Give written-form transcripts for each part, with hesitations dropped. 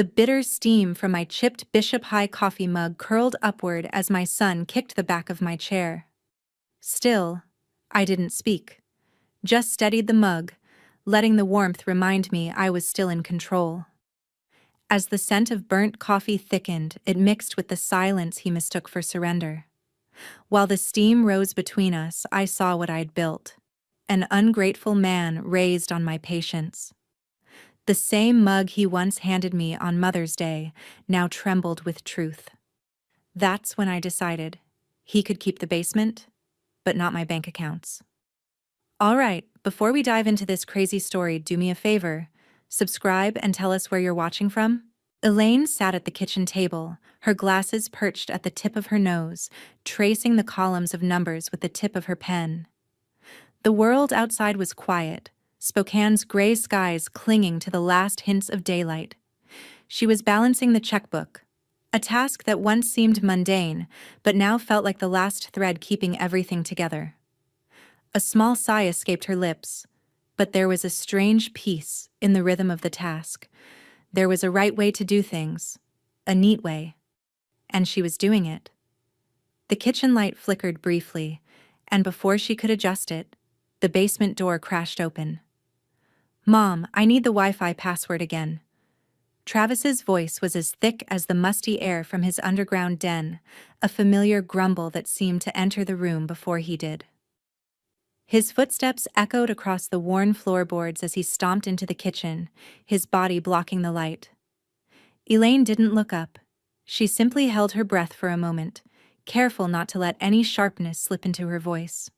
The bitter steam from my chipped Bishop High coffee mug curled upward as my son kicked the back of my chair. Still, I didn't speak. Just steadied the mug, letting the warmth remind me I was still in control. As the scent of burnt coffee thickened, it mixed with the silence he mistook for surrender. While the steam rose between us, I saw what I'd built. An ungrateful man raised on my patience. The same mug he once handed me on Mother's Day now trembled with truth. That's when I decided he could keep the basement, but not my bank accounts. All right, before we dive into this crazy story, do me a favor. Subscribe and tell us where you're watching from. Elaine sat at the kitchen table, her glasses perched at the tip of her nose, tracing the columns of numbers with the tip of her pen. The world outside was quiet, Spokane's gray skies clinging to the last hints of daylight. She was balancing the checkbook, a task that once seemed mundane, but now felt like the last thread keeping everything together. A small sigh escaped her lips, but there was a strange peace in the rhythm of the task. There was a right way to do things, a neat way, and she was doing it. The kitchen light flickered briefly, and before she could adjust it, the basement door crashed open. "Mom, I need the Wi-Fi password again." Travis's voice was as thick as the musty air from his underground den, a familiar grumble that seemed to enter the room before he did. His footsteps echoed across the worn floorboards as he stomped into the kitchen, his body blocking the light. Elaine didn't look up. She simply held her breath for a moment, careful not to let any sharpness slip into her voice.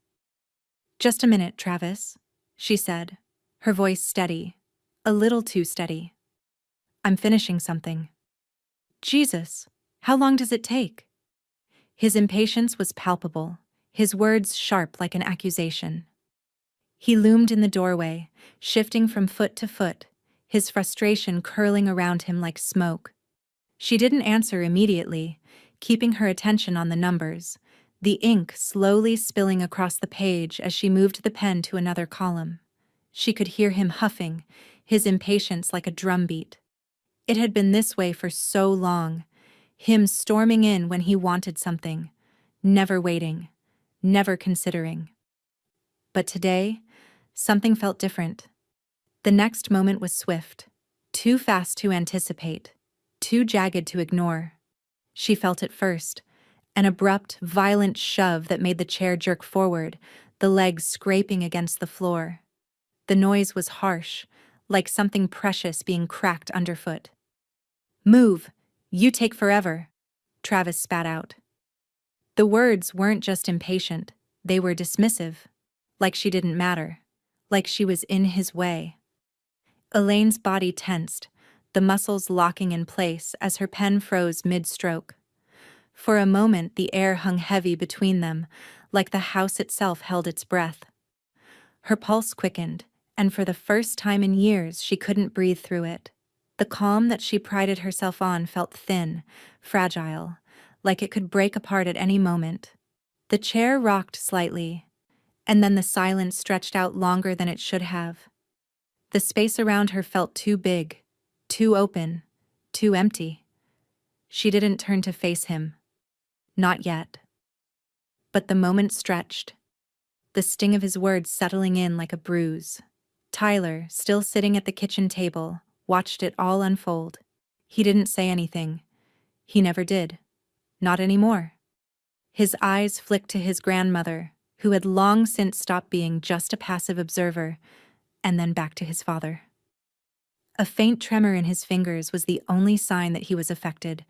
"Just a minute, Travis," she said, her voice steady, a little too steady. "I'm finishing something." "Jesus, how long does it take?" His impatience was palpable, his words sharp like an accusation. He loomed in the doorway, shifting from foot to foot, his frustration curling around him like smoke. She didn't answer immediately, keeping her attention on the numbers, the ink slowly spilling across the page as she moved the pen to another column. She could hear him huffing, his impatience like a drumbeat. It had been this way for so long, him storming in when he wanted something, never waiting, never considering. But today, something felt different. The next moment was swift, too fast to anticipate, too jagged to ignore. She felt it first, an abrupt, violent shove that made the chair jerk forward, the legs scraping against the floor. The noise was harsh, like something precious being cracked underfoot. "Move! You take forever," Travis spat out. The words weren't just impatient, they were dismissive, like she didn't matter, like she was in his way. Elaine's body tensed, the muscles locking in place as her pen froze mid-stroke. For a moment the air hung heavy between them, like the house itself held its breath. Her pulse quickened, and for the first time in years she couldn't breathe through it. The calm that she prided herself on felt thin, fragile, like it could break apart at any moment. The chair rocked slightly, and then the silence stretched out longer than it should have. The space around her felt too big, too open, too empty. She didn't turn to face him. Not yet. But the moment stretched, the sting of his words settling in like a bruise. Tyler, still sitting at the kitchen table, watched it all unfold. He didn't say anything. He never did. Not anymore. His eyes flicked to his grandmother, who had long since stopped being just a passive observer, and then back to his father. A faint tremor in his fingers was the only sign that he was affected,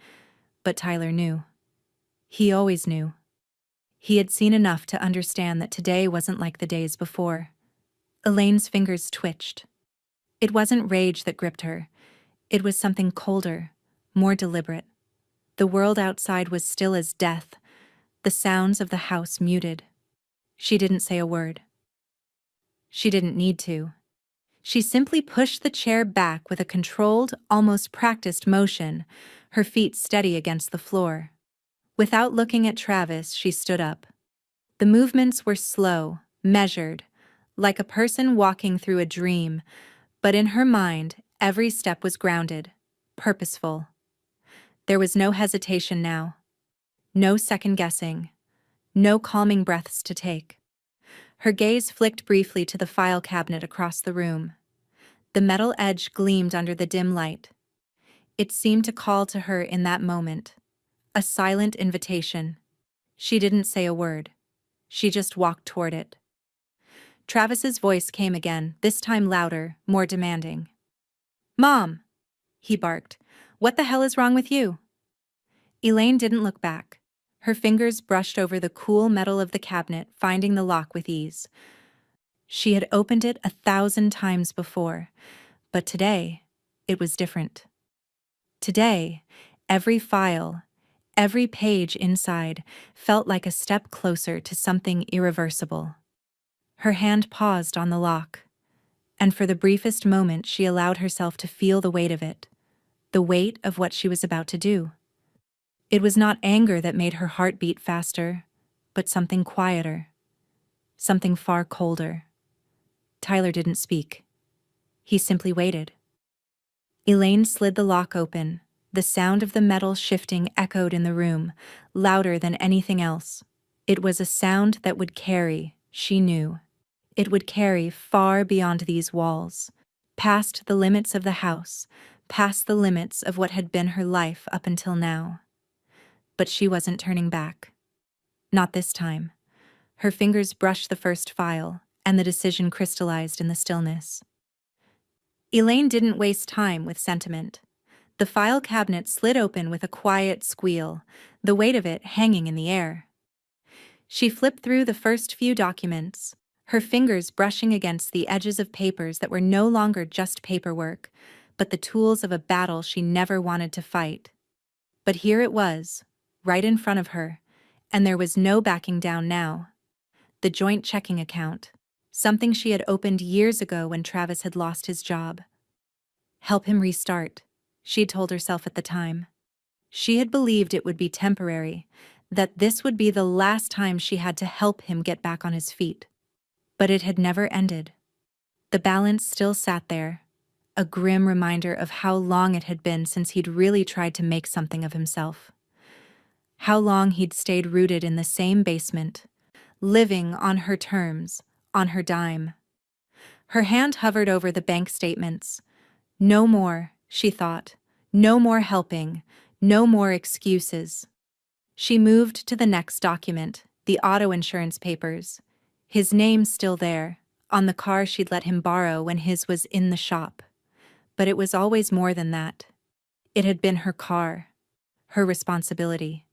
but Tyler knew. He always knew. He had seen enough to understand that today wasn't like the days before. Elaine's fingers twitched. It wasn't rage that gripped her. It was something colder, more deliberate. The world outside was still as death, the sounds of the house muted. She didn't say a word. She didn't need to. She simply pushed the chair back with a controlled, almost practiced motion, her feet steady against the floor. Without looking at Travis, she stood up. The movements were slow, measured, like a person walking through a dream, but in her mind, every step was grounded. purposeful. There was no hesitation now, no second guessing, no calming breaths to take. Her gaze flicked briefly to the file cabinet across the room. The metal edge gleamed under the dim light. It seemed to call to her in that moment, a silent invitation. She didn't say a word. She just walked toward it. Travis's voice came again, this time louder, more demanding. "Mom!" he barked. "What the hell is wrong with you?" Elaine didn't look back. Her fingers brushed over the cool metal of the cabinet, finding the lock with ease. She had opened it 1,000 times before, but today, it was different. Today, every file, every page inside felt like a step closer to something irreversible. Her hand paused on the lock, and for the briefest moment she allowed herself to feel the weight of it, the weight of what she was about to do. It was not anger that made her heart beat faster, but something quieter, something far colder. Tyler didn't speak. He simply waited. Elaine slid the lock open. The sound of the metal shifting echoed in the room, louder than anything else. It was a sound that would carry, she knew. It would carry far beyond these walls, past the limits of the house, past the limits of what had been her life up until now. But she wasn't turning back. Not this time. Her fingers brushed the first file, and the decision crystallized in the stillness. Elaine didn't waste time with sentiment. The file cabinet slid open with a quiet squeal, the weight of it hanging in the air. She flipped through the first few documents, her fingers brushing against the edges of papers that were no longer just paperwork, but the tools of a battle she never wanted to fight. But here it was, right in front of her, and there was no backing down now. The joint checking account, something she had opened years ago when Travis had lost his job. Help him restart, she'd told herself at the time. She had believed it would be temporary, that this would be the last time she had to help him get back on his feet. But it had never ended. The balance still sat there, a grim reminder of how long it had been since he'd really tried to make something of himself. How long he'd stayed rooted in the same basement, living on her terms, on her dime. Her hand hovered over the bank statements. No more, she thought. No more helping. No more excuses. She moved to the next document, the auto insurance papers. His name still there, on the car she'd let him borrow when his was in the shop. But it was always more than that. It had been her car, her responsibility.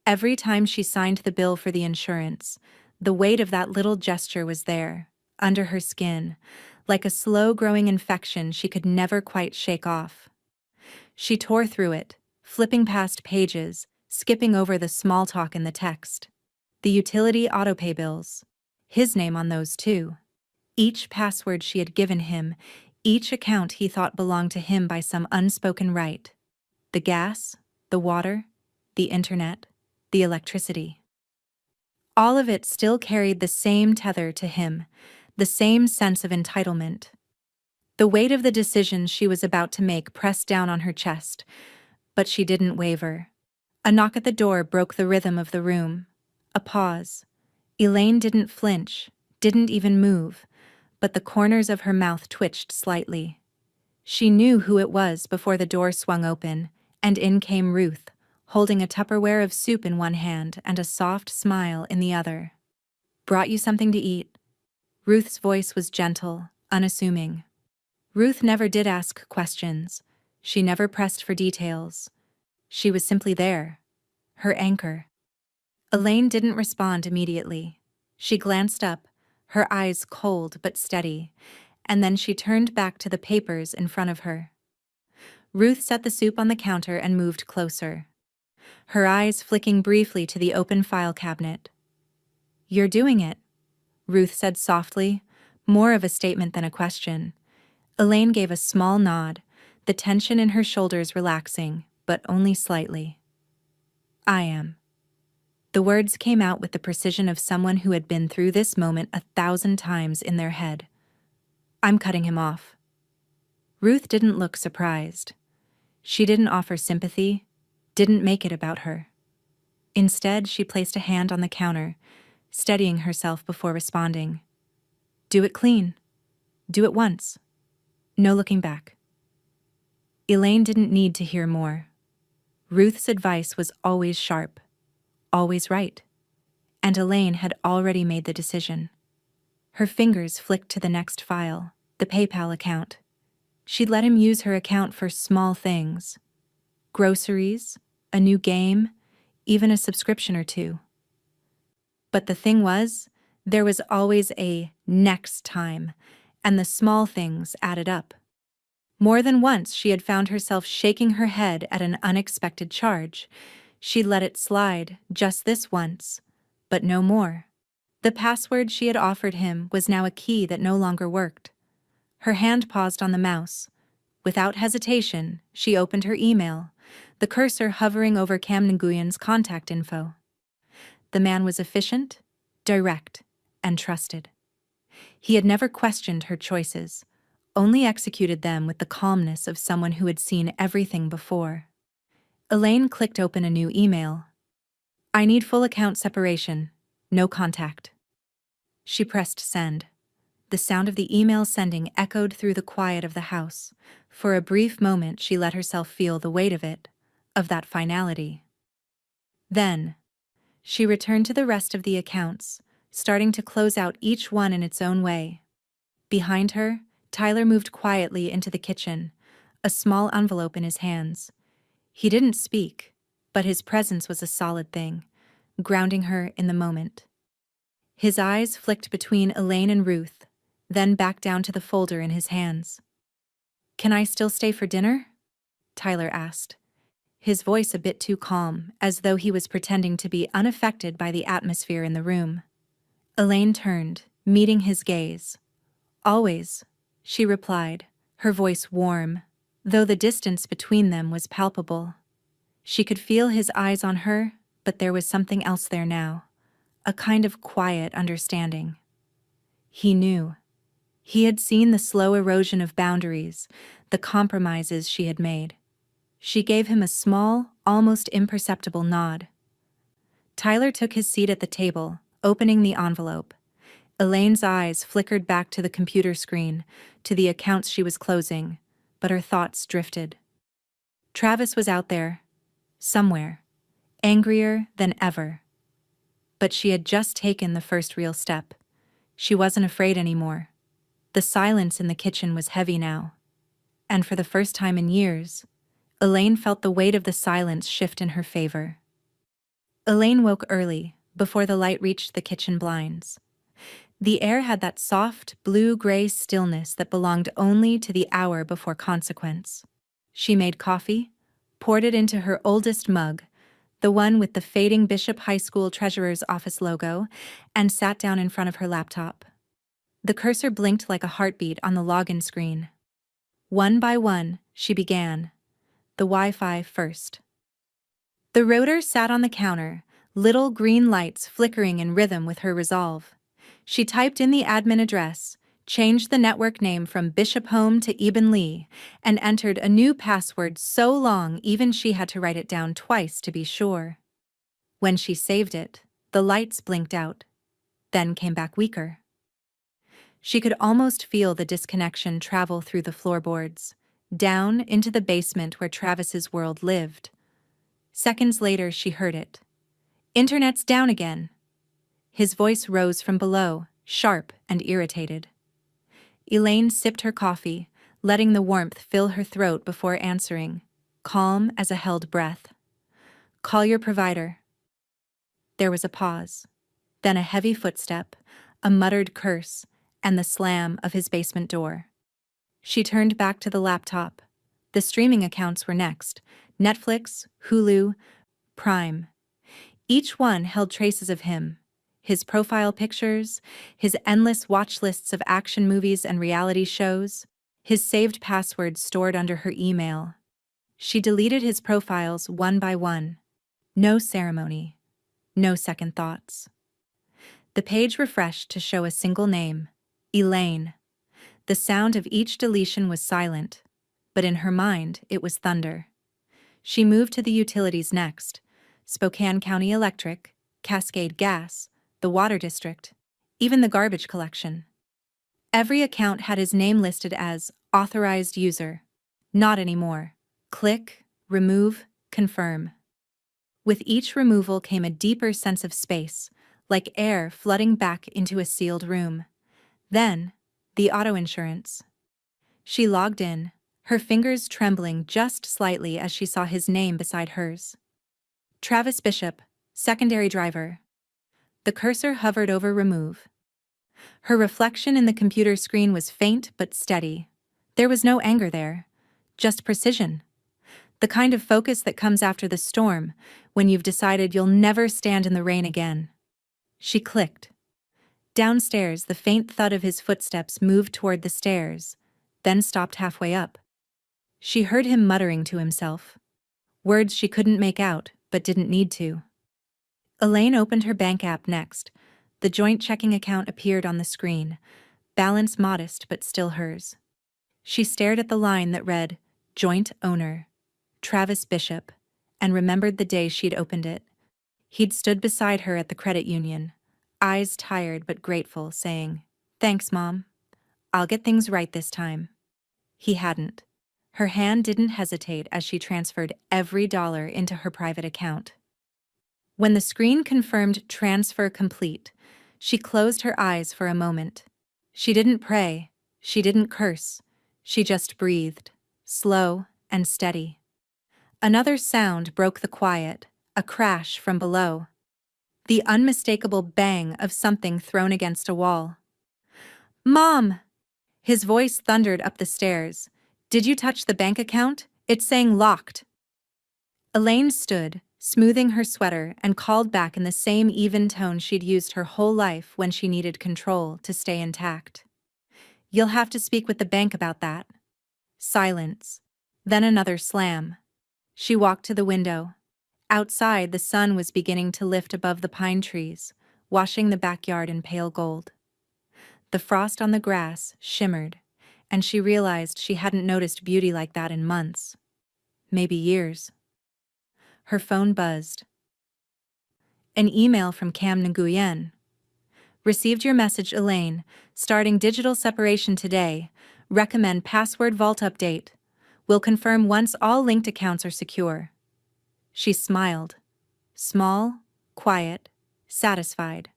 Every time she signed the bill for the insurance, the weight of that little gesture was there, under her skin, like a slow-growing infection she could never quite shake off. She tore through it, flipping past pages, skipping over the small talk in the text. The utility autopay bills. His name on those too. Each password she had given him, each account he thought belonged to him by some unspoken right. The gas, the water, the internet, the electricity. All of it still carried the same tether to him, the same sense of entitlement. The weight of the decisions she was about to make pressed down on her chest, but she didn't waver. A knock at the door broke the rhythm of the room. A pause. Elaine didn't flinch, didn't even move, but the corners of her mouth twitched slightly. She knew who it was before the door swung open, and in came Ruth, holding a Tupperware of soup in one hand and a soft smile in the other. "Brought you something to eat?" Ruth's voice was gentle, unassuming. Ruth never did ask questions. She never pressed for details. She was simply there, her anchor. Elaine didn't respond immediately. She glanced up, her eyes cold but steady, and then she turned back to the papers in front of her. Ruth set the soup on the counter and moved closer, her eyes flicking briefly to the open file cabinet. "You're doing it," Ruth said softly, more of a statement than a question. Elaine gave a small nod, the tension in her shoulders relaxing, but only slightly. "I am." The words came out with the precision of someone who had been through this moment 1,000 times in their head. "I'm cutting him off." Ruth didn't look surprised. She didn't offer sympathy, didn't make it about her. Instead, she placed a hand on the counter, steadying herself before responding. Do it clean. Do it once. No looking back. Elaine didn't need to hear more. Ruth's advice was always sharp, always right, and Elaine had already made the decision. Her fingers flicked to the next file, the PayPal account. She'd let him use her account for small things. Groceries, a new game, even a subscription or two. But the thing was, there was always a next time, and the small things added up. More than once she had found herself shaking her head at an unexpected charge. She'd let it slide just this once, but no more. The password she had offered him was now a key that no longer worked. Her hand paused on the mouse. Without hesitation, she opened her email, the cursor hovering over Cam Nguyen's contact info. The man was efficient, direct, and trusted. He had never questioned her choices, only executed them with the calmness of someone who had seen everything before. Elaine clicked open a new email. I need full account separation, no contact. She pressed send. The sound of the email sending echoed through the quiet of the house. For a brief moment she let herself feel the weight of it, of that finality. Then, she returned to the rest of the accounts, starting to close out each one in its own way. Behind her, Tyler moved quietly into the kitchen, a small envelope in his hands. He didn't speak, but his presence was a solid thing, grounding her in the moment. His eyes flicked between Elaine and Ruth, then back down to the folder in his hands. Can I still stay for dinner? Tyler asked, his voice a bit too calm, as though he was pretending to be unaffected by the atmosphere in the room. Elaine turned, meeting his gaze. Always, she replied, her voice warm, though the distance between them was palpable. She could feel his eyes on her, but there was something else there now, a kind of quiet understanding. He knew. He had seen the slow erosion of boundaries, the compromises she had made. She gave him a small, almost imperceptible nod. Tyler took his seat at the table, opening the envelope. Elaine's eyes flickered back to the computer screen, to the accounts she was closing, but her thoughts drifted. Travis was out there, somewhere, angrier than ever. But she had just taken the first real step. She wasn't afraid anymore. The silence in the kitchen was heavy now. And for the first time in years, Elaine felt the weight of the silence shift in her favor. Elaine woke early, before the light reached the kitchen blinds. The air had that soft, blue-gray stillness that belonged only to the hour before consequence. She made coffee, poured it into her oldest mug, the one with the fading Bishop High School treasurer's office logo, and sat down in front of her laptop. The cursor blinked like a heartbeat on the login screen. One by one, she began. The Wi-Fi first. The router sat on the counter, little green lights flickering in rhythm with her resolve. She typed in the admin address, changed the network name from Bishop Home to Eben Lee, and entered a new password so long even she had to write it down twice to be sure. When she saved it, the lights blinked out, then came back weaker. She could almost feel the disconnection travel through the floorboards, down into the basement where Travis's world lived. Seconds later, she heard it. Internet's down again. His voice rose from below, sharp and irritated. Elaine sipped her coffee, letting the warmth fill her throat before answering, calm as a held breath. Call your provider. There was a pause, then a heavy footstep, a muttered curse, and the slam of his basement door. She turned back to the laptop. The streaming accounts were next: Netflix, Hulu, Prime. Each one held traces of him, his profile pictures, his endless watch lists of action movies and reality shows, his saved passwords stored under her email. She deleted his profiles one by one. No ceremony, no second thoughts. The page refreshed to show a single name, Elaine. The sound of each deletion was silent, but in her mind it was thunder. She moved to the utilities next: Spokane County Electric, Cascade Gas, the Water District, even the garbage collection. Every account had his name listed as authorized user. Not anymore. Click, remove, confirm. With each removal came a deeper sense of space, like air flooding back into a sealed room. Then, the auto insurance. She logged in, her fingers trembling just slightly as she saw his name beside hers. Travis Bishop, secondary driver. The cursor hovered over remove. Her reflection in the computer screen was faint but steady. There was no anger there, just precision. The kind of focus that comes after the storm, when you've decided you'll never stand in the rain again. She clicked. Downstairs, the faint thud of his footsteps moved toward the stairs, then stopped halfway up. She heard him muttering to himself. Words she couldn't make out, but didn't need to. Elaine opened her bank app next. The joint checking account appeared on the screen, balance modest but still hers. She stared at the line that read, Joint Owner, Travis Bishop, and remembered the day she'd opened it. He'd stood beside her at the credit union, eyes tired but grateful, saying, "Thanks, Mom. I'll get things right this time." He hadn't. Her hand didn't hesitate as she transferred every dollar into her private account. When the screen confirmed transfer complete, she closed her eyes for a moment. She didn't pray, she didn't curse, she just breathed, slow and steady. Another sound broke the quiet, a crash from below. The unmistakable bang of something thrown against a wall. "Mom!" His voice thundered up the stairs. "Did you touch the bank account? It's saying locked." Elaine stood, smoothing her sweater, and called back in the same even tone she'd used her whole life when she needed control to stay intact. "You'll have to speak with the bank about that." Silence. Then another slam. She walked to the window. Outside, the sun was beginning to lift above the pine trees, washing the backyard in pale gold. The frost on the grass shimmered, and she realized she hadn't noticed beauty like that in months. Maybe years. Her phone buzzed. An email from Cam Nguyen. "Received your message, Elaine. Starting digital separation today. Recommend password vault update. Will confirm once all linked accounts are secure." She smiled. Small, quiet, satisfied.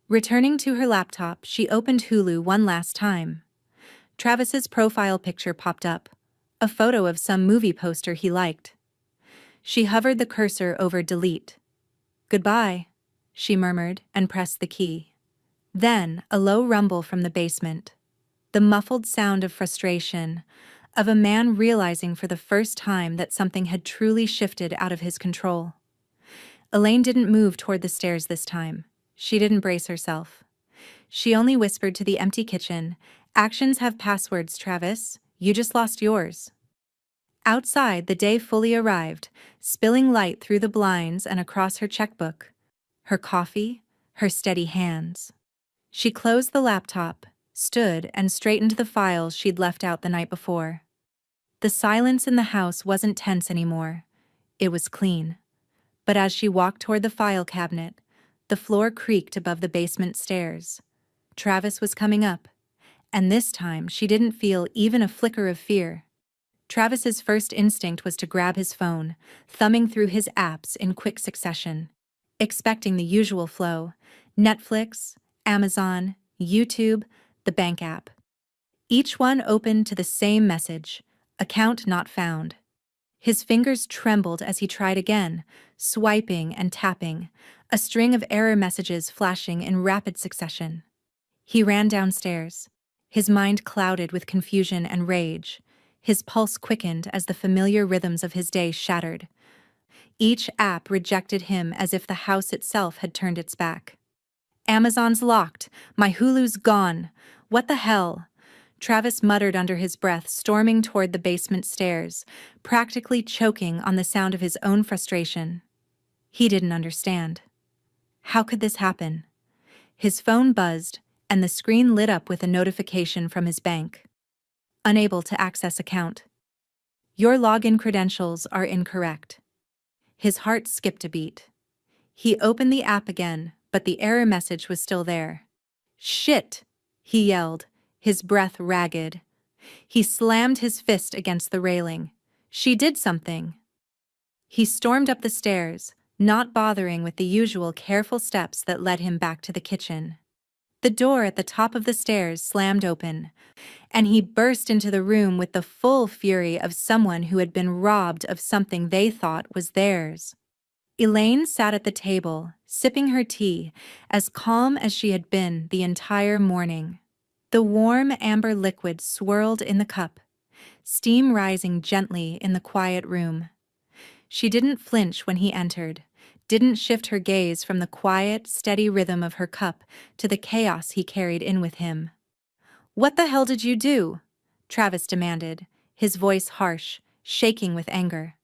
Returning to her laptop, she opened Hulu one last time. Travis's profile picture popped up, a photo of some movie poster he liked. She hovered the cursor over delete. "Goodbye," she murmured and pressed the key. Then, a low rumble from the basement. The muffled sound of frustration, of a man realizing for the first time that something had truly shifted out of his control. Elaine didn't move toward the stairs this time. She didn't brace herself. She only whispered to the empty kitchen, "Actions have passwords, Travis. You just lost yours." Outside, the day fully arrived, spilling light through the blinds and across her checkbook, her coffee, her steady hands. She closed the laptop, stood, and straightened the files she'd left out the night before. The silence in the house wasn't tense anymore. It was clean. But as she walked toward the file cabinet, the floor creaked above the basement stairs. Travis was coming up, and this time she didn't feel even a flicker of fear. Travis's first instinct was to grab his phone, thumbing through his apps in quick succession, expecting the usual flow: Netflix, Amazon, YouTube, the bank app. Each one opened to the same message: account not found. His fingers trembled as he tried again, swiping and tapping, a string of error messages flashing in rapid succession. He ran downstairs, his mind clouded with confusion and rage. His pulse quickened as the familiar rhythms of his day shattered. Each app rejected him as if the house itself had turned its back. "Amazon's locked. My Hulu's gone. What the hell?" Travis muttered under his breath, storming toward the basement stairs, practically choking on the sound of his own frustration. He didn't understand. How could this happen? His phone buzzed, and the screen lit up with a notification from his bank. Unable to access account. Your login credentials are incorrect. His heart skipped a beat. He opened the app again, but the error message was still there. Shit! He yelled, his breath ragged. He slammed his fist against the railing. She did something. He stormed up the stairs, not bothering with the usual careful steps that led him back to the kitchen. The door at the top of the stairs slammed open, and he burst into the room with the full fury of someone who had been robbed of something they thought was theirs. Elaine sat at the table, sipping her tea, as calm as she had been the entire morning. The warm amber liquid swirled in the cup, steam rising gently in the quiet room. She didn't flinch when he entered, didn't shift her gaze from the quiet, steady rhythm of her cup to the chaos he carried in with him. "What the hell did you do?" Travis demanded, his voice harsh, shaking with anger.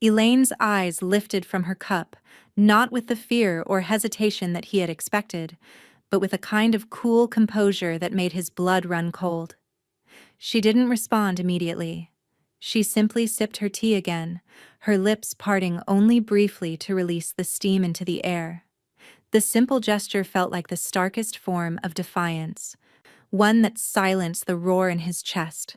Elaine's eyes lifted from her cup, not with the fear or hesitation that he had expected, but with a kind of cool composure that made his blood run cold. She didn't respond immediately. She simply sipped her tea again, her lips parting only briefly to release the steam into the air. The simple gesture felt like the starkest form of defiance, one that silenced the roar in his chest.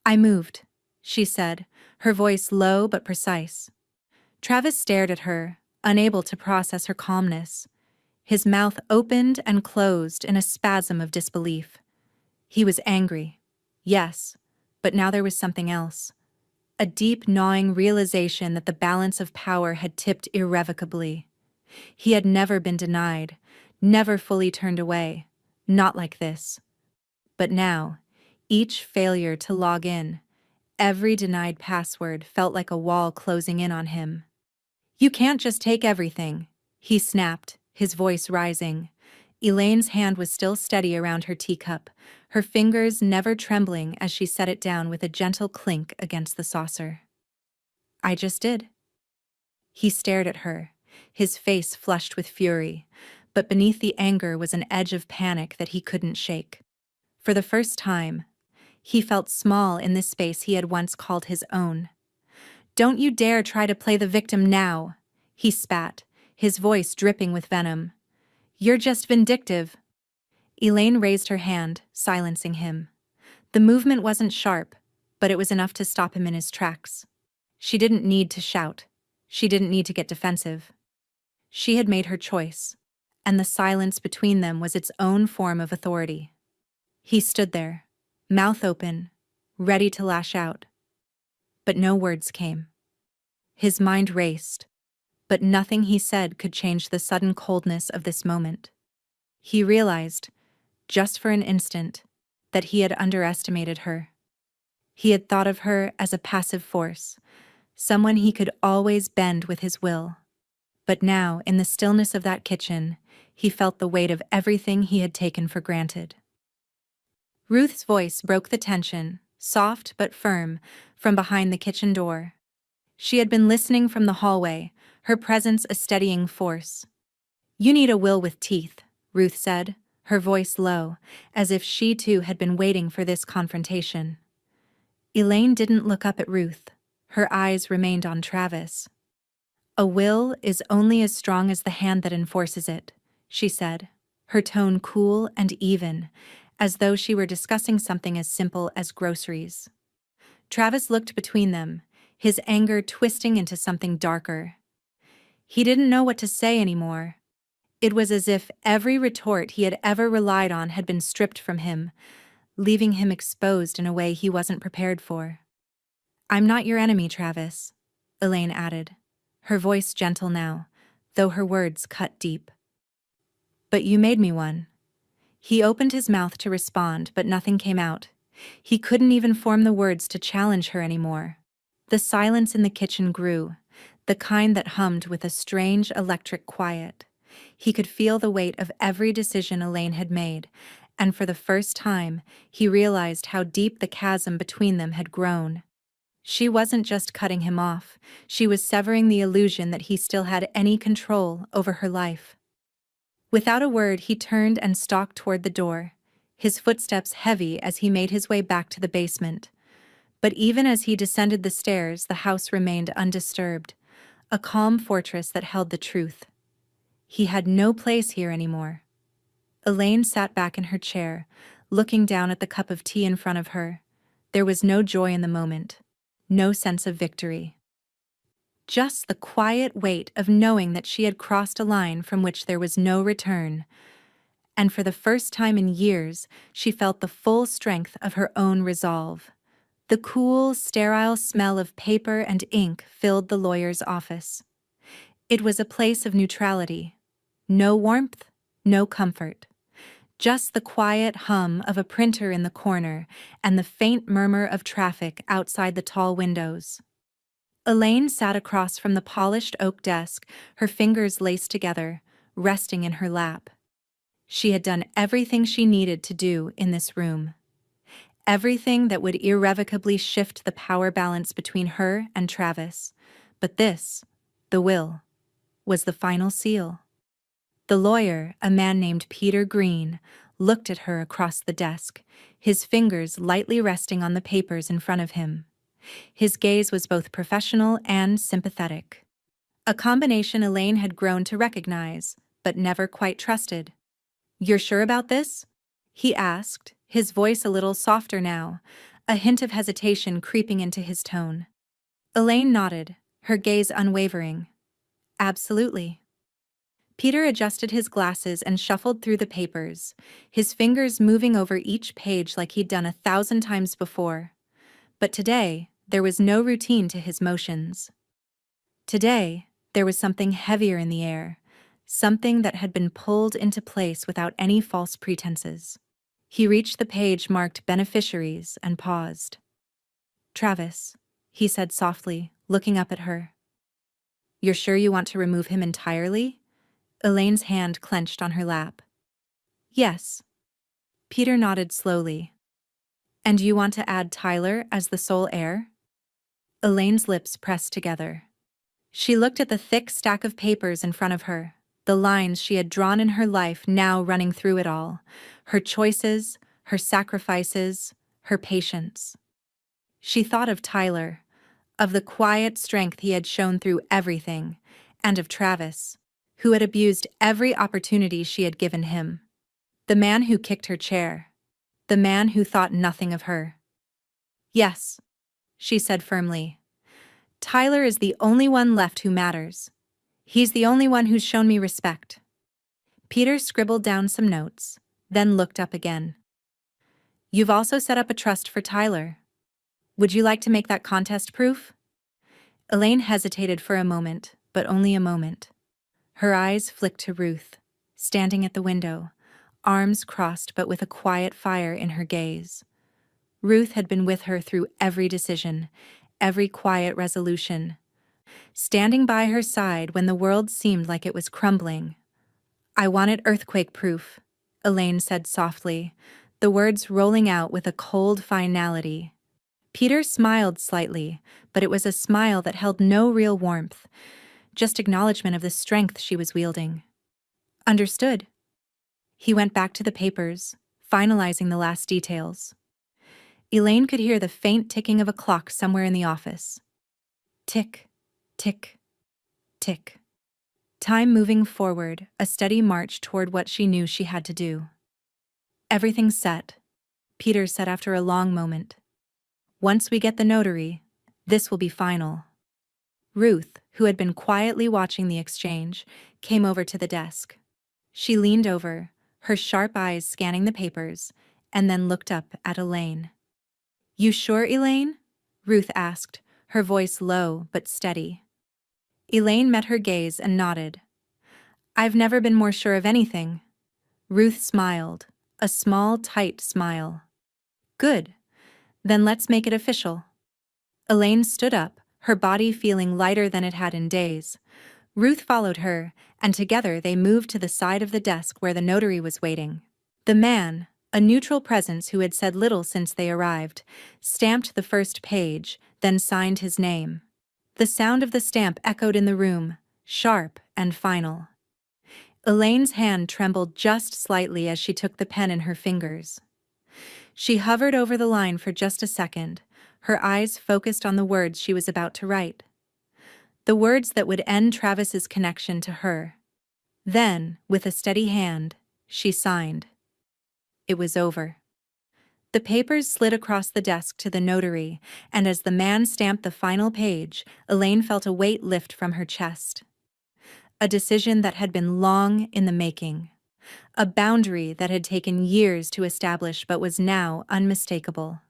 "I moved," she said, her voice low but precise. Travis stared at her, unable to process her calmness. His mouth opened and closed in a spasm of disbelief. He was angry, yes, but now there was something else. A deep, gnawing realization that the balance of power had tipped irrevocably. He had never been denied, never fully turned away, not like this. But now, each failure to log in, every denied password felt like a wall closing in on him. "You can't just take everything," he snapped, his voice rising. Elaine's hand was still steady around her teacup, her fingers never trembling as she set it down with a gentle clink against the saucer. "I just did." He stared at her, his face flushed with fury, but beneath the anger was an edge of panic that he couldn't shake. For the first time, he felt small in this space he had once called his own. "Don't you dare try to play the victim now," he spat, his voice dripping with venom. "You're just vindictive." Elaine raised her hand, silencing him. The movement wasn't sharp, but it was enough to stop him in his tracks. She didn't need to shout. She didn't need to get defensive. She had made her choice, and the silence between them was its own form of authority. He stood there, mouth open, ready to lash out. But no words came. His mind raced, but nothing he said could change the sudden coldness of this moment. He realized, just for an instant, that he had underestimated her. He had thought of her as a passive force, someone he could always bend with his will. But now, in the stillness of that kitchen, he felt the weight of everything he had taken for granted. Ruth's voice broke the tension, soft but firm, from behind the kitchen door. She had been listening from the hallway, her presence a steadying force. "You need a will with teeth," Ruth said, her voice low, as if she too had been waiting for this confrontation. Elaine didn't look up at Ruth. Her eyes remained on Travis. "A will is only as strong as the hand that enforces it," she said, her tone cool and even, as though she were discussing something as simple as groceries. Travis looked between them, his anger twisting into something darker. He didn't know what to say anymore. It was as if every retort he had ever relied on had been stripped from him, leaving him exposed in a way he wasn't prepared for. "I'm not your enemy, Travis," Elaine added, her voice gentle now, though her words cut deep. "But you made me one." He opened his mouth to respond, but nothing came out. He couldn't even form the words to challenge her anymore. The silence in the kitchen grew, the kind that hummed with a strange electric quiet. He could feel the weight of every decision Elaine had made, and for the first time, he realized how deep the chasm between them had grown. She wasn't just cutting him off, she was severing the illusion that he still had any control over her life. Without a word, he turned and stalked toward the door, his footsteps heavy as he made his way back to the basement. But even as he descended the stairs, the house remained undisturbed, a calm fortress that held the truth. He had no place here anymore. Elaine sat back in her chair, looking down at the cup of tea in front of her. There was no joy in the moment, no sense of victory. Just the quiet weight of knowing that she had crossed a line from which there was no return. And for the first time in years, she felt the full strength of her own resolve. The cool, sterile smell of paper and ink filled the lawyer's office. It was a place of neutrality. No warmth, no comfort. Just the quiet hum of a printer in the corner and the faint murmur of traffic outside the tall windows. Elaine sat across from the polished oak desk, her fingers laced together, resting in her lap. She had done everything she needed to do in this room. Everything that would irrevocably shift the power balance between her and Travis. But this, the will, was the final seal. The lawyer, a man named Peter Green, looked at her across the desk, his fingers lightly resting on the papers in front of him. His gaze was both professional and sympathetic. A combination Elaine had grown to recognize, but never quite trusted. "You're sure about this?" he asked, his voice a little softer now, a hint of hesitation creeping into his tone. Elaine nodded, her gaze unwavering. "Absolutely." Peter adjusted his glasses and shuffled through the papers, his fingers moving over each page like he'd done 1,000 times before. But today, there was no routine to his motions. Today, there was something heavier in the air, something that had been pulled into place without any false pretenses. He reached the page marked Beneficiaries and paused. "Travis," he said softly, looking up at her. "You're sure you want to remove him entirely?" Elaine's hand clenched on her lap. "Yes." Peter nodded slowly. "And you want to add Tyler as the sole heir?" Elaine's lips pressed together. She looked at the thick stack of papers in front of her, the lines she had drawn in her life now running through it all, her choices, her sacrifices, her patience. She thought of Tyler, of the quiet strength he had shown through everything, and of Travis, who had abused every opportunity she had given him. The man who kicked her chair. The man who thought nothing of her. "Yes," she said firmly. "Tyler is the only one left who matters. He's the only one who's shown me respect." Peter scribbled down some notes, then looked up again. "You've also set up a trust for Tyler. Would you like to make that contest proof?" Elaine hesitated for a moment, but only a moment. Her eyes flicked to Ruth, standing at the window, arms crossed but with a quiet fire in her gaze. Ruth had been with her through every decision, every quiet resolution, standing by her side when the world seemed like it was crumbling. "I want it earthquake-proof," Elaine said softly, the words rolling out with a cold finality. Peter smiled slightly, but it was a smile that held no real warmth, just acknowledgement of the strength she was wielding. "Understood." He went back to the papers, finalizing the last details. Elaine could hear the faint ticking of a clock somewhere in the office. Tick, tick, tick. Time moving forward, a steady march toward what she knew she had to do. "Everything's set," Peter said after a long moment. "Once we get the notary, this will be final." Ruth, who had been quietly watching the exchange, came over to the desk. She leaned over, her sharp eyes scanning the papers, and then looked up at Elaine. "You sure, Elaine?" Ruth asked, her voice low but steady. Elaine met her gaze and nodded. "I've never been more sure of anything." Ruth smiled, a small, tight smile. "Good. Then let's make it official." Elaine stood up, her body feeling lighter than it had in days. Ruth followed her, and together they moved to the side of the desk where the notary was waiting. The man, a neutral presence who had said little since they arrived, stamped the first page, then signed his name. The sound of the stamp echoed in the room, sharp and final. Elaine's hand trembled just slightly as she took the pen in her fingers. She hovered over the line for just a second, her eyes focused on the words she was about to write. The words that would end Travis's connection to her. Then, with a steady hand, she signed. It was over. The papers slid across the desk to the notary, and as the man stamped the final page, Elaine felt a weight lift from her chest. A decision that had been long in the making. A boundary that had taken years to establish but was now unmistakable.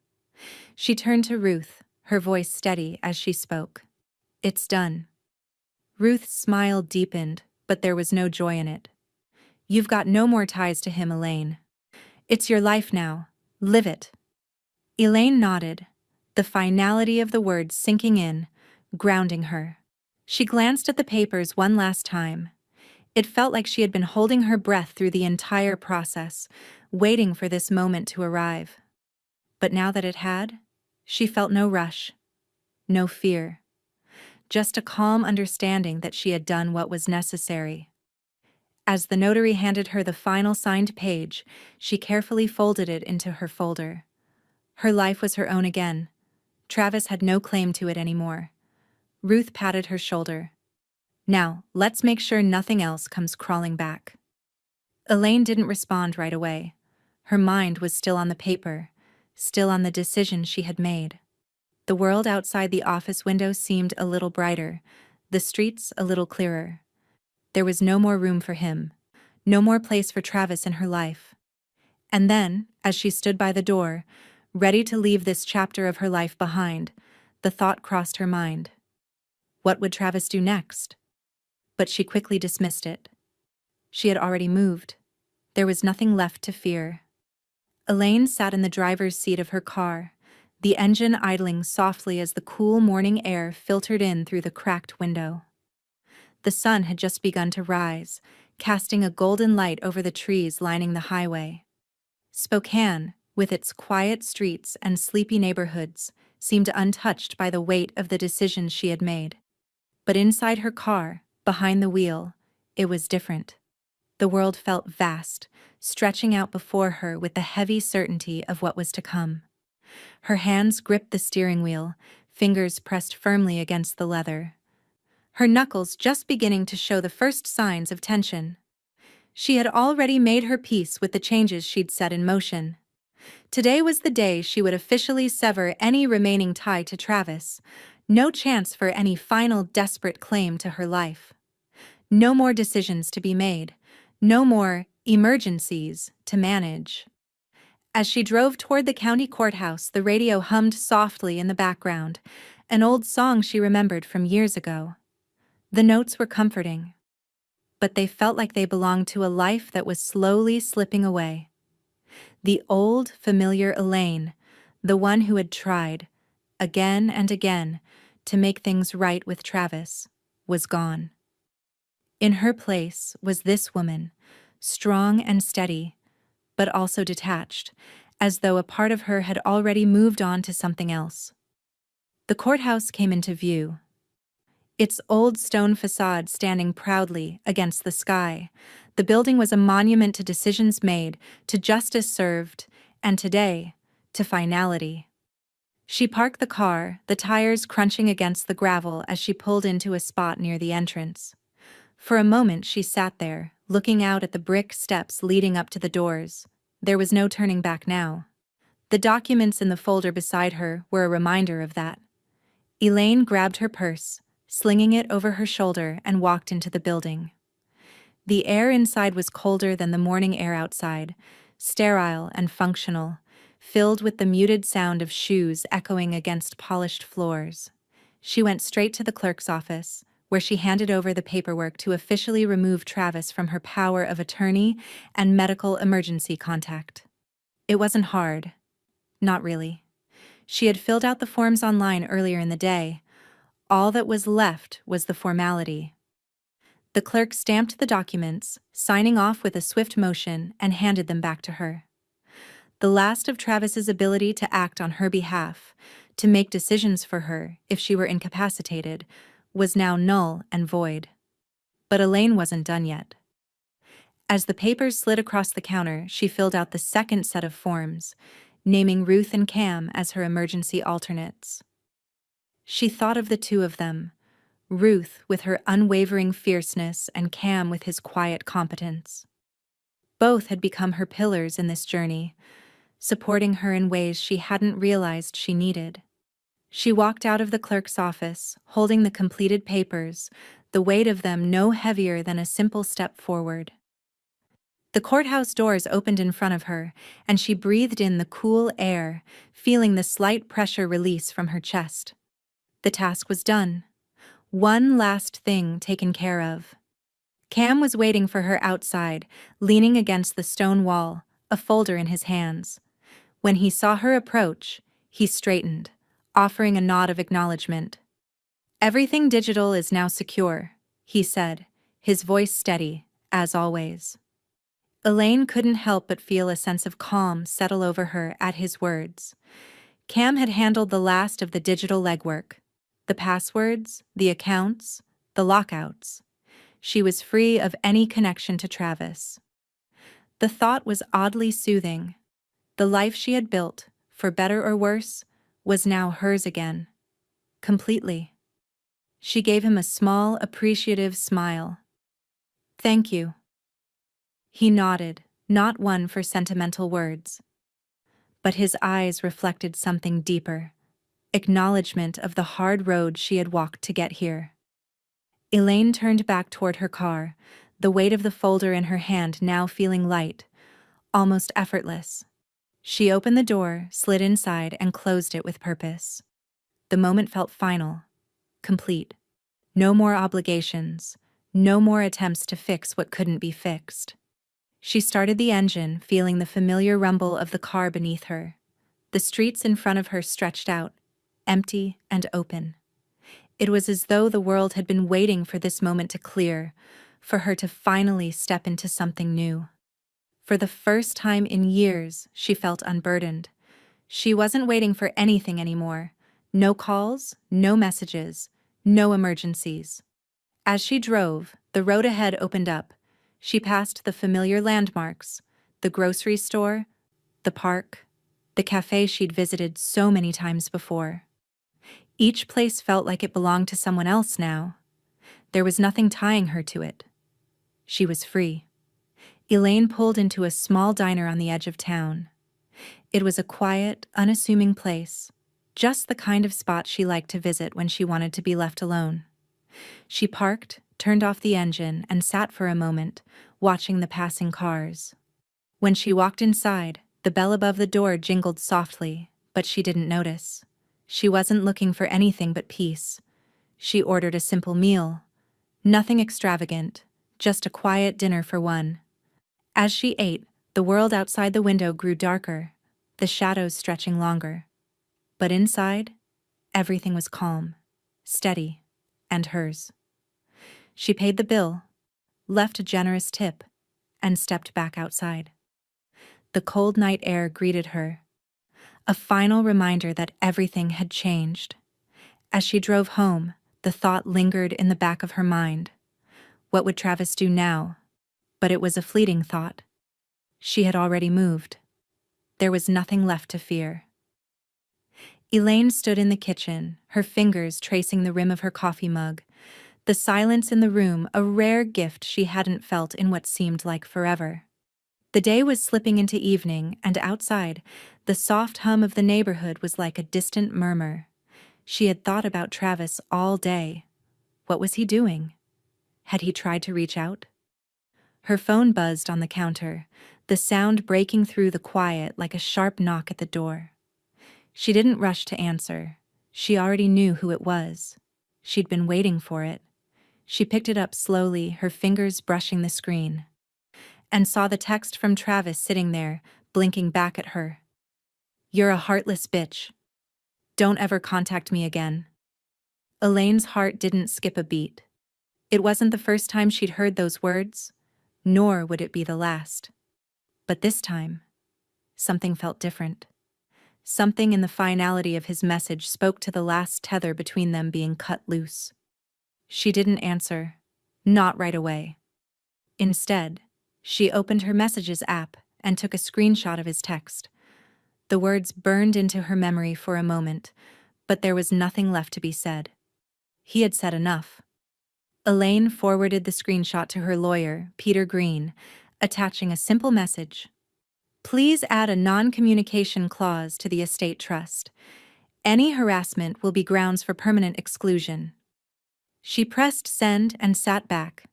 She turned to Ruth, her voice steady as she spoke. It's done. Ruth's smile deepened, but there was no joy in it. You've got no more ties to him, Elaine. It's your life now. Live it. Elaine nodded, the finality of the words sinking in, grounding her. She glanced at the papers one last time. It felt like she had been holding her breath through the entire process, waiting for this moment to arrive. But now that it had, she felt no rush, no fear. Just a calm understanding that she had done what was necessary. As the notary handed her the final signed page, she carefully folded it into her folder. Her life was her own again. Travis had no claim to it anymore. Ruth patted her shoulder. Now, let's make sure nothing else comes crawling back. Elaine didn't respond right away. Her mind was still on the paper, still on the decision she had made. The world outside the office window seemed a little brighter, the streets a little clearer. There was no more room for him, no more place for Travis in her life. And then, as she stood by the door, ready to leave this chapter of her life behind, the thought crossed her mind. What would Travis do next? But she quickly dismissed it. She had already moved. There was nothing left to fear. Elaine sat in the driver's seat of her car, the engine idling softly as the cool morning air filtered in through the cracked window. The sun had just begun to rise, casting a golden light over the trees lining the highway. Spokane, with its quiet streets and sleepy neighborhoods, seemed untouched by the weight of the decisions she had made. But inside her car, behind the wheel, it was different. The world felt vast, stretching out before her with the heavy certainty of what was to come. Her hands gripped the steering wheel, fingers pressed firmly against the leather. Her knuckles just beginning to show the first signs of tension. She had already made her peace with the changes she'd set in motion. Today was the day she would officially sever any remaining tie to Travis. No chance for any final desperate claim to her life. No more decisions to be made. No more emergencies to manage. As she drove toward the county courthouse, the radio hummed softly in the background, an old song she remembered from years ago. The notes were comforting, but they felt like they belonged to a life that was slowly slipping away. The old, familiar Elaine, the one who had tried, again and again, to make things right with Travis, was gone. In her place was this woman, strong and steady, but also detached, as though a part of her had already moved on to something else. The courthouse came into view. Its old stone facade standing proudly against the sky, the building was a monument to decisions made, to justice served, and today, to finality. She parked the car, the tires crunching against the gravel as she pulled into a spot near the entrance. For a moment she sat there, looking out at the brick steps leading up to the doors. There was no turning back now. The documents in the folder beside her were a reminder of that. Elaine grabbed her purse, slinging it over her shoulder, and walked into the building. The air inside was colder than the morning air outside, sterile and functional, filled with the muted sound of shoes echoing against polished floors. She went straight to the clerk's office, where she handed over the paperwork to officially remove Travis from her power of attorney and medical emergency contact. It wasn't hard. Not really. She had filled out the forms online earlier in the day. All that was left was the formality. The clerk stamped the documents, signing off with a swift motion, and handed them back to her. The last of Travis's ability to act on her behalf, to make decisions for her if she were incapacitated, was now null and void. But Elaine wasn't done yet. As the papers slid across the counter, she filled out the second set of forms, naming Ruth and Cam as her emergency alternates. She thought of the two of them, Ruth with her unwavering fierceness and Cam with his quiet competence. Both had become her pillars in this journey, supporting her in ways she hadn't realized she needed. She walked out of the clerk's office, holding the completed papers, the weight of them no heavier than a simple step forward. The courthouse doors opened in front of her, and she breathed in the cool air, feeling the slight pressure release from her chest. The task was done. One last thing taken care of. Cam was waiting for her outside, leaning against the stone wall, a folder in his hands. When he saw her approach, he straightened, offering a nod of acknowledgement. "Everything digital is now secure," he said, his voice steady, as always. Elaine couldn't help but feel a sense of calm settle over her at his words. Cam had handled the last of the digital legwork. The passwords, the accounts, the lockouts. She was free of any connection to Travis. The thought was oddly soothing. The life she had built, for better or worse, was now hers again. Completely. She gave him a small, appreciative smile. "Thank you." He nodded, not one for sentimental words. But his eyes reflected something deeper. Acknowledgement of the hard road she had walked to get here. Elaine turned back toward her car, the weight of the folder in her hand now feeling light, almost effortless. She opened the door, slid inside, and closed it with purpose. The moment felt final, complete. No more obligations, no more attempts to fix what couldn't be fixed. She started the engine, feeling the familiar rumble of the car beneath her. The streets in front of her stretched out, empty and open. It was as though the world had been waiting for this moment to clear, for her to finally step into something new. For the first time in years, she felt unburdened. She wasn't waiting for anything anymore. No calls, no messages, no emergencies. As she drove, the road ahead opened up. She passed the familiar landmarks, the grocery store, the park, the cafe she'd visited so many times before. Each place felt like it belonged to someone else now. There was nothing tying her to it. She was free. Elaine pulled into a small diner on the edge of town. It was a quiet, unassuming place, just the kind of spot she liked to visit when she wanted to be left alone. She parked, turned off the engine, and sat for a moment, watching the passing cars. When she walked inside, the bell above the door jingled softly, but she didn't notice. She wasn't looking for anything but peace. She ordered a simple meal. Nothing extravagant, just a quiet dinner for one. As she ate, the world outside the window grew darker, the shadows stretching longer. But inside, everything was calm, steady, and hers. She paid the bill, left a generous tip, and stepped back outside. The cold night air greeted her, a final reminder that everything had changed. As she drove home, the thought lingered in the back of her mind. What would Travis do now? But it was a fleeting thought. She had already moved. There was nothing left to fear. Elaine stood in the kitchen, her fingers tracing the rim of her coffee mug. The silence in the room, a rare gift she hadn't felt in what seemed like forever. The day was slipping into evening, and outside, the soft hum of the neighborhood was like a distant murmur. She had thought about Travis all day. What was he doing? Had he tried to reach out? Her phone buzzed on the counter, the sound breaking through the quiet like a sharp knock at the door. She didn't rush to answer. She already knew who it was. She'd been waiting for it. She picked it up slowly, her fingers brushing the screen, and saw the text from Travis sitting there, blinking back at her. "You're a heartless bitch. Don't ever contact me again." Elaine's heart didn't skip a beat. It wasn't the first time she'd heard those words, nor would it be the last. But this time, something felt different. Something in the finality of his message spoke to the last tether between them being cut loose. She didn't answer, not right away. Instead, she opened her Messages app and took a screenshot of his text. The words burned into her memory for a moment, but there was nothing left to be said. He had said enough. Elaine forwarded the screenshot to her lawyer, Peter Green, attaching a simple message. Please add a non-communication clause to the estate trust. Any harassment will be grounds for permanent exclusion. She pressed send and sat back,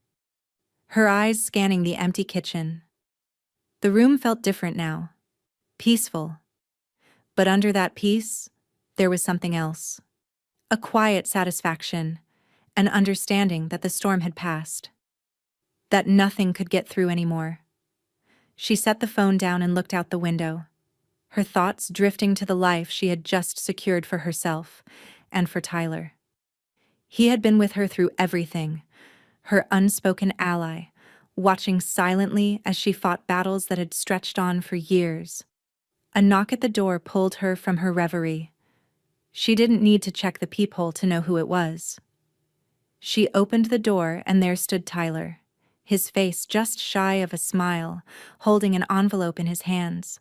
her eyes scanning the empty kitchen. The room felt different now, peaceful. But under that peace, there was something else. A quiet satisfaction, an understanding that the storm had passed, that nothing could get through anymore. She set the phone down and looked out the window, her thoughts drifting to the life she had just secured for herself and for Tyler. He had been with her through everything, her unspoken ally, watching silently as she fought battles that had stretched on for years. A knock at the door pulled her from her reverie. She didn't need to check the peephole to know who it was. She opened the door and there stood Tyler, his face just shy of a smile, holding an envelope in his hands.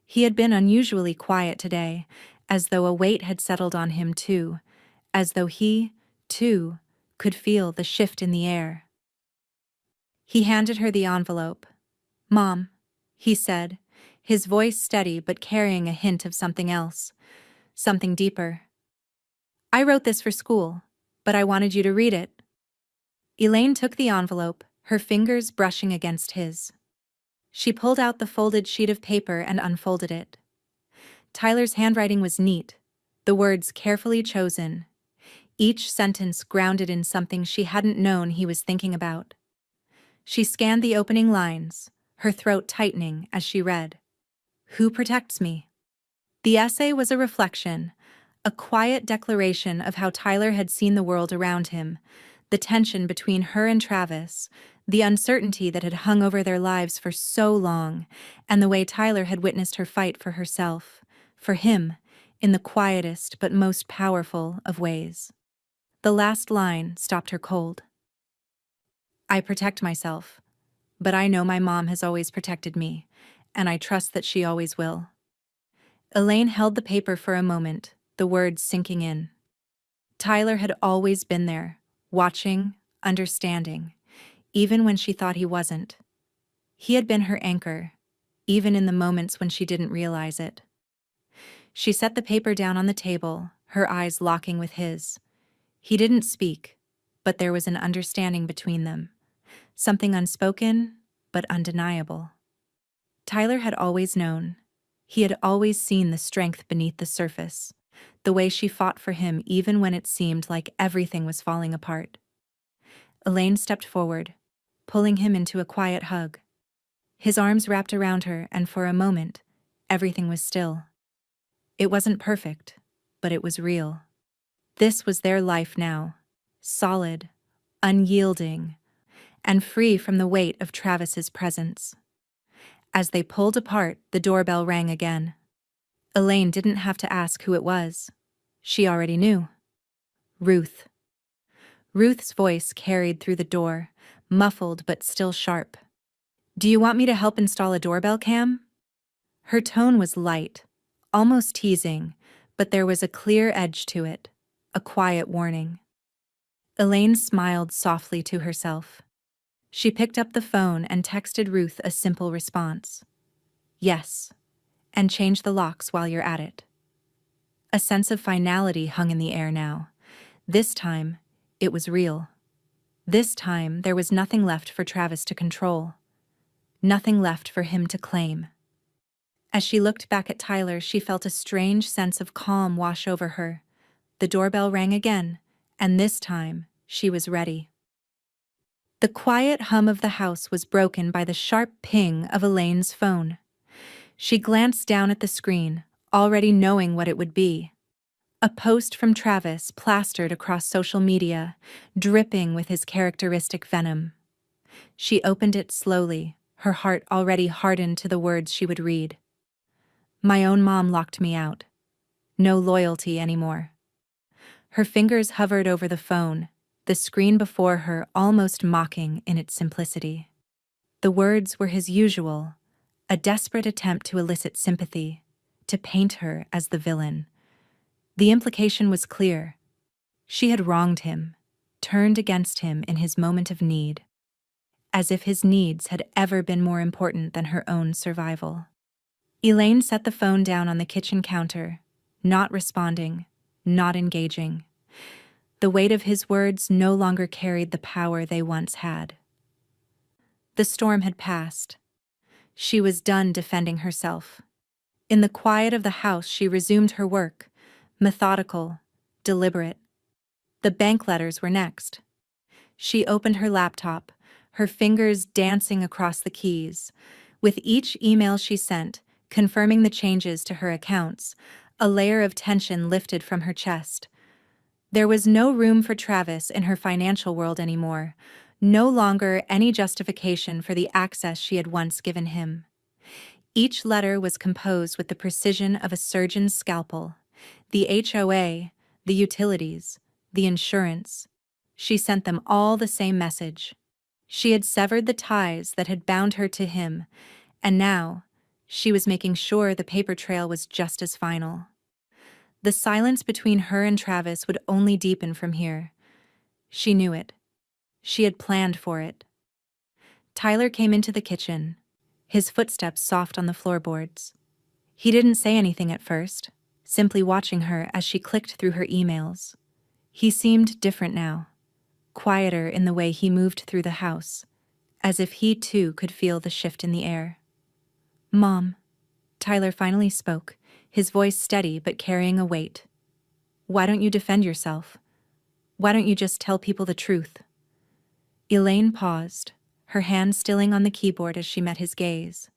He had been unusually quiet today, as though a weight had settled on him too, as though he, too, could feel the shift in the air. He handed her the envelope. "Mom," he said, his voice steady but carrying a hint of something else, something deeper. "I wrote this for school, but I wanted you to read it." Elaine took the envelope, her fingers brushing against his. She pulled out the folded sheet of paper and unfolded it. Tyler's handwriting was neat, the words carefully chosen, each sentence grounded in something she hadn't known he was thinking about. She scanned the opening lines, her throat tightening as she read. "Who protects me?" The essay was a reflection, a quiet declaration of how Tyler had seen the world around him, the tension between her and Travis, the uncertainty that had hung over their lives for so long, and the way Tyler had witnessed her fight for herself, for him, in the quietest but most powerful of ways. The last line stopped her cold. "I protect myself, but I know my mom has always protected me, and I trust that she always will." Elaine held the paper for a moment, the words sinking in. Tyler had always been there, watching, understanding, even when she thought he wasn't. He had been her anchor, even in the moments when she didn't realize it. She set the paper down on the table, her eyes locking with his. He didn't speak, but there was an understanding between them. Something unspoken, but undeniable. Tyler had always known. He had always seen the strength beneath the surface, the way she fought for him even when it seemed like everything was falling apart. Elaine stepped forward, pulling him into a quiet hug. His arms wrapped around her, and for a moment, everything was still. It wasn't perfect, but it was real. This was their life now, solid, unyielding, and free from the weight of Travis's presence. As they pulled apart, the doorbell rang again. Elaine didn't have to ask who it was. She already knew. Ruth. Ruth's voice carried through the door, muffled but still sharp. "Do you want me to help install a doorbell cam?" Her tone was light, almost teasing, but there was a clear edge to it, a quiet warning. Elaine smiled softly to herself. She picked up the phone and texted Ruth a simple response. "Yes, and change the locks while you're at it." A sense of finality hung in the air now. This time, it was real. This time, there was nothing left for Travis to control. Nothing left for him to claim. As she looked back at Tyler, she felt a strange sense of calm wash over her. The doorbell rang again, and this time, she was ready. The quiet hum of the house was broken by the sharp ping of Elaine's phone. She glanced down at the screen, already knowing what it would be. A post from Travis plastered across social media, dripping with his characteristic venom. She opened it slowly, her heart already hardened to the words she would read. "My own mom locked me out. No loyalty anymore." Her fingers hovered over the phone, the screen before her almost mocking in its simplicity. The words were his usual, a desperate attempt to elicit sympathy, to paint her as the villain. The implication was clear. She had wronged him, turned against him in his moment of need, as if his needs had ever been more important than her own survival. Elaine set the phone down on the kitchen counter, not responding, not engaging. The weight of his words no longer carried the power they once had. The storm had passed. She was done defending herself. In the quiet of the house, she resumed her work, methodical, deliberate. The bank letters were next. She opened her laptop, her fingers dancing across the keys. With each email she sent, confirming the changes to her accounts, a layer of tension lifted from her chest. There was no room for Travis in her financial world anymore, no longer any justification for the access she had once given him. Each letter was composed with the precision of a surgeon's scalpel. The HOA, the utilities, the insurance. She sent them all the same message. She had severed the ties that had bound her to him, and now she was making sure the paper trail was just as final. The silence between her and Travis would only deepen from here. She knew it. She had planned for it. Tyler came into the kitchen, his footsteps soft on the floorboards. He didn't say anything at first, simply watching her as she clicked through her emails. He seemed different now, quieter in the way he moved through the house, as if he too could feel the shift in the air. "Mom," Tyler finally spoke, his voice steady but carrying a weight. "Why don't you defend yourself? Why don't you just tell people the truth?" Elaine paused, her hand stilling on the keyboard as she met his gaze.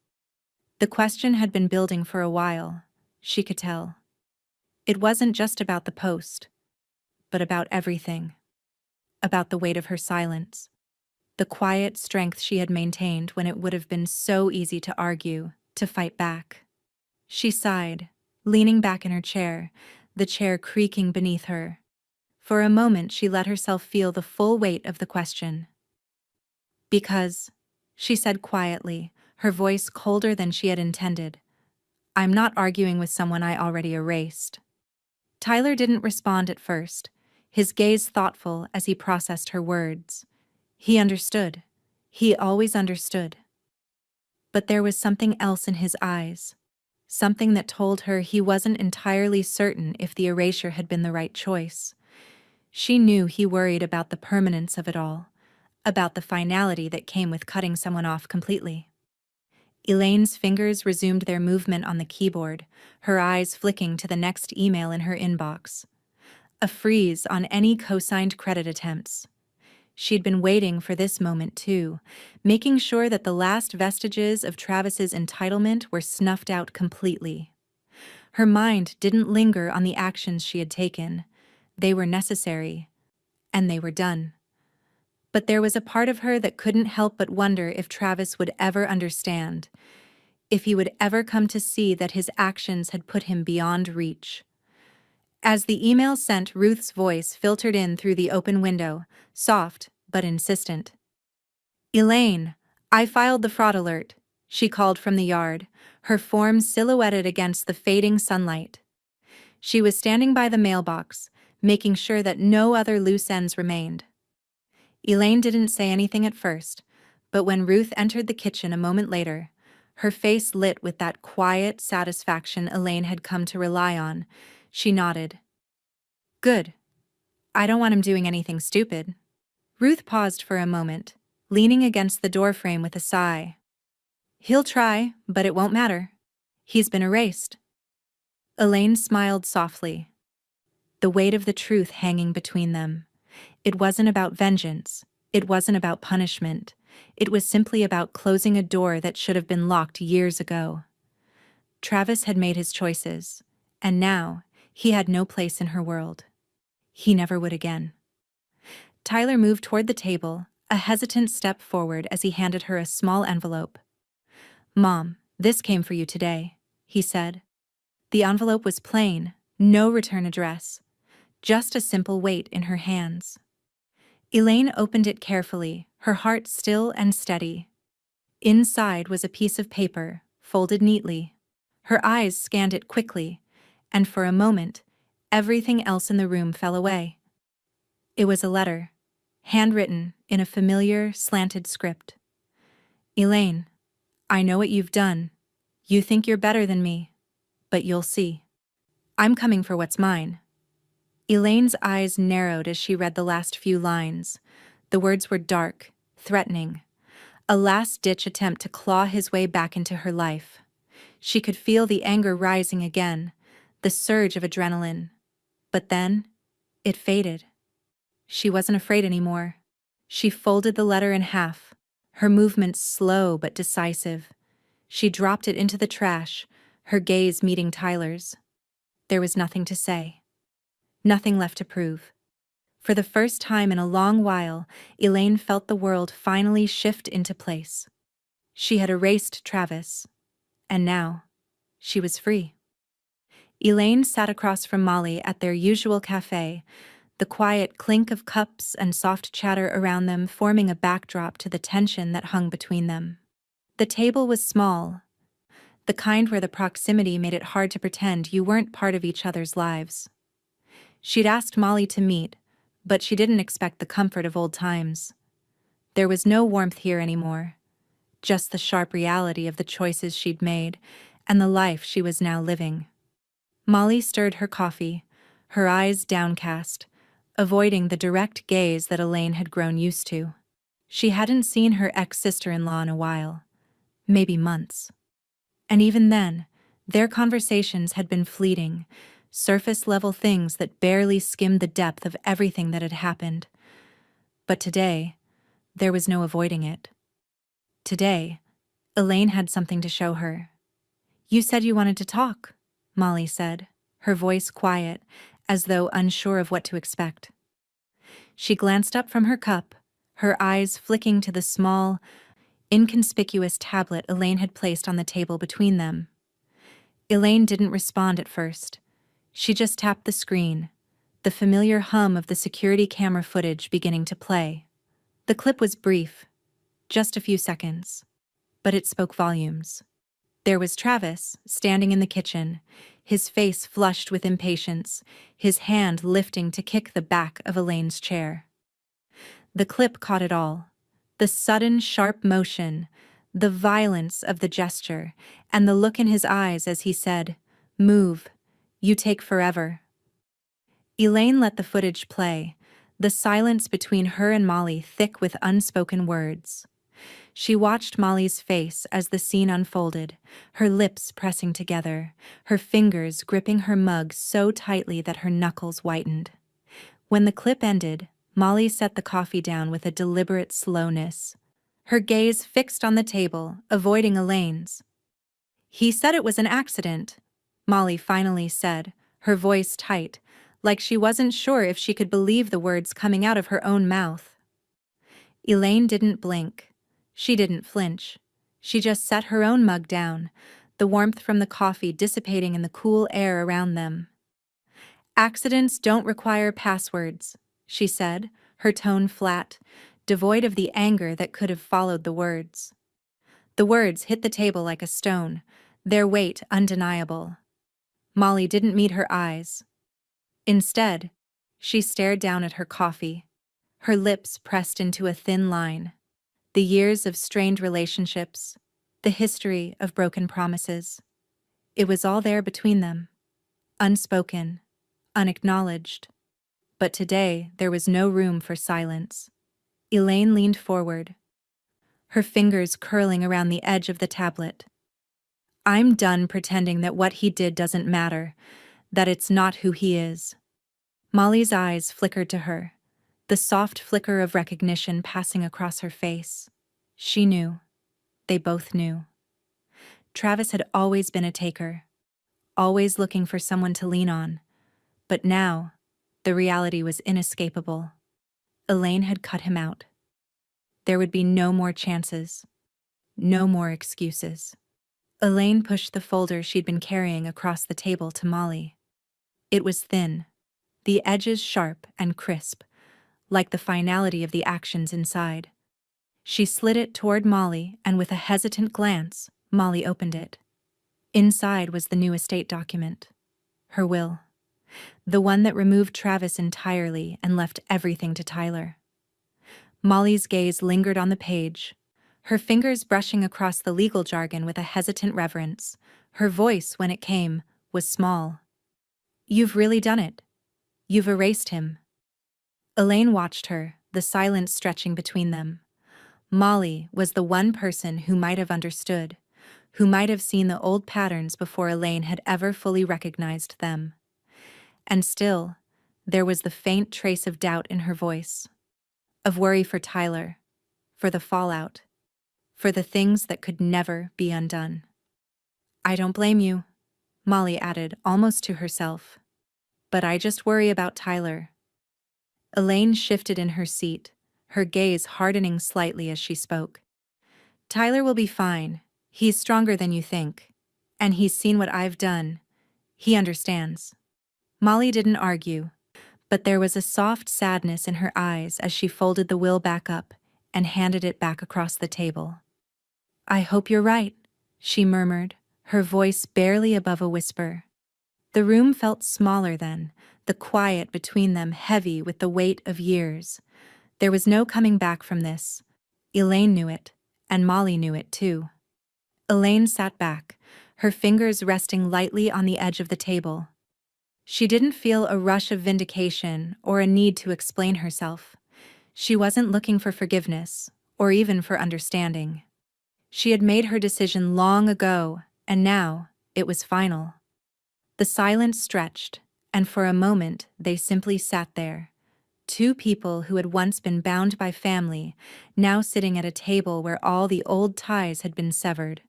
The question had been building for a while, she could tell. It wasn't just about the post, but about everything. About the weight of her silence. The quiet strength she had maintained when it would have been so easy to argue, to fight back. She sighed, leaning back in her chair, the chair creaking beneath her. For a moment she let herself feel the full weight of the question. "Because," she said quietly, her voice colder than she had intended, "I'm not arguing with someone I already erased." Tyler didn't respond at first, his gaze thoughtful as he processed her words. He understood. He always understood. But there was something else in his eyes, something that told her he wasn't entirely certain if the erasure had been the right choice. She knew he worried about the permanence of it all, about the finality that came with cutting someone off completely. Elaine's fingers resumed their movement on the keyboard, her eyes flicking to the next email in her inbox. A freeze on any co-signed credit attempts. She'd been waiting for this moment too, making sure that the last vestiges of Travis's entitlement were snuffed out completely. Her mind didn't linger on the actions she had taken. They were necessary, and they were done. But there was a part of her that couldn't help but wonder if Travis would ever understand, if he would ever come to see that his actions had put him beyond reach. As the email sent, Ruth's voice filtered in through the open window, soft but insistent. "Elaine, I filed the fraud alert," she called from the yard, her form silhouetted against the fading sunlight. She was standing by the mailbox, making sure that no other loose ends remained. Elaine didn't say anything at first, but when Ruth entered the kitchen a moment later, her face lit with that quiet satisfaction Elaine had come to rely on. She nodded. "Good. I don't want him doing anything stupid." Ruth paused for a moment, leaning against the doorframe with a sigh. "He'll try, but it won't matter. He's been erased." Elaine smiled softly, the weight of the truth hanging between them. It wasn't about vengeance. It wasn't about punishment. It was simply about closing a door that should have been locked years ago. Travis had made his choices, and now he had no place in her world. He never would again. Tyler moved toward the table, a hesitant step forward as he handed her a small envelope. "Mom, this came for you today," he said. The envelope was plain, no return address, just a simple weight in her hands. Elaine opened it carefully, her heart still and steady. Inside was a piece of paper, folded neatly. Her eyes scanned it quickly, and for a moment, everything else in the room fell away. It was a letter, handwritten in a familiar, slanted script. Elaine, I know what you've done. You think you're better than me, but you'll see. I'm coming for what's mine. Elaine's eyes narrowed as she read the last few lines. The words were dark, threatening, a last-ditch attempt to claw his way back into her life. She could feel the anger rising again, the surge of adrenaline. But then, it faded. She wasn't afraid anymore. She folded the letter in half, her movements slow but decisive. She dropped it into the trash, her gaze meeting Tyler's. There was nothing to say. Nothing left to prove. For the first time in a long while, Elaine felt the world finally shift into place. She had erased Travis, and now, she was free. Elaine sat across from Molly at their usual cafe, the quiet clink of cups and soft chatter around them forming a backdrop to the tension that hung between them. The table was small, the kind where the proximity made it hard to pretend you weren't part of each other's lives. She'd asked Molly to meet, but she didn't expect the comfort of old times. There was no warmth here anymore, just the sharp reality of the choices she'd made and the life she was now living. Molly stirred her coffee, her eyes downcast, avoiding the direct gaze that Elaine had grown used to. She hadn't seen her ex-sister-in-law in a while, maybe months. And even then, their conversations had been fleeting, surface-level things that barely skimmed the depth of everything that had happened. But today, there was no avoiding it. Today, Elaine had something to show her. "You said you wanted to talk," Molly said, her voice quiet, as though unsure of what to expect. She glanced up from her cup, her eyes flicking to the small, inconspicuous tablet Elaine had placed on the table between them. Elaine didn't respond at first. She just tapped the screen, the familiar hum of the security camera footage beginning to play. The clip was brief, just a few seconds, but it spoke volumes. There was Travis, standing in the kitchen, his face flushed with impatience, his hand lifting to kick the back of Elaine's chair. The clip caught it all. The sudden, sharp motion, the violence of the gesture, and the look in his eyes as he said, "Move. You take forever." Elaine let the footage play, the silence between her and Molly thick with unspoken words. She watched Molly's face as the scene unfolded, her lips pressing together, her fingers gripping her mug so tightly that her knuckles whitened. When the clip ended, Molly set the coffee down with a deliberate slowness, her gaze fixed on the table, avoiding Elaine's. "He said it was an accident," Molly finally said, her voice tight, like she wasn't sure if she could believe the words coming out of her own mouth. Elaine didn't blink. She didn't flinch. She just set her own mug down, the warmth from the coffee dissipating in the cool air around them. "Accidents don't require passwords," she said, her tone flat, devoid of the anger that could have followed the words. The words hit the table like a stone, their weight undeniable. Molly didn't meet her eyes. Instead, she stared down at her coffee, her lips pressed into a thin line. The years of strained relationships, the history of broken promises. It was all there between them, unspoken, unacknowledged. But today there was no room for silence. Elaine leaned forward, her fingers curling around the edge of the tablet. "I'm done pretending that what he did doesn't matter, that it's not who he is." Molly's eyes flickered to her, the soft flicker of recognition passing across her face. She knew. They both knew. Travis had always been a taker, always looking for someone to lean on. But now, the reality was inescapable. Elaine had cut him out. There would be no more chances, no more excuses. Elaine pushed the folder she'd been carrying across the table to Molly. It was thin, the edges sharp and crisp, like the finality of the actions inside. She slid it toward Molly, and with a hesitant glance, Molly opened it. Inside was the new estate document. Her will. The one that removed Travis entirely and left everything to Tyler. Molly's gaze lingered on the page, her fingers brushing across the legal jargon with a hesitant reverence. Her voice, when it came, was small. "You've really done it. You've erased him." Elaine watched her, the silence stretching between them. Molly was the one person who might have understood, who might have seen the old patterns before Elaine had ever fully recognized them. And still, there was the faint trace of doubt in her voice. Of worry for Tyler, for the fallout, for the things that could never be undone. "I don't blame you," Molly added, almost to herself. "But I just worry about Tyler." Elaine shifted in her seat, her gaze hardening slightly as she spoke. "Tyler will be fine. He's stronger than you think. And he's seen what I've done. He understands." Molly didn't argue, but there was a soft sadness in her eyes as she folded the will back up and handed it back across the table. "I hope you're right," she murmured, her voice barely above a whisper. The room felt smaller then, the quiet between them heavy with the weight of years. There was no coming back from this. Elaine knew it, and Molly knew it too. Elaine sat back, her fingers resting lightly on the edge of the table. She didn't feel a rush of vindication or a need to explain herself. She wasn't looking for forgiveness, or even for understanding. She had made her decision long ago, and now it was final. The silence stretched, and for a moment they simply sat there. Two people who had once been bound by family, now sitting at a table where all the old ties had been severed.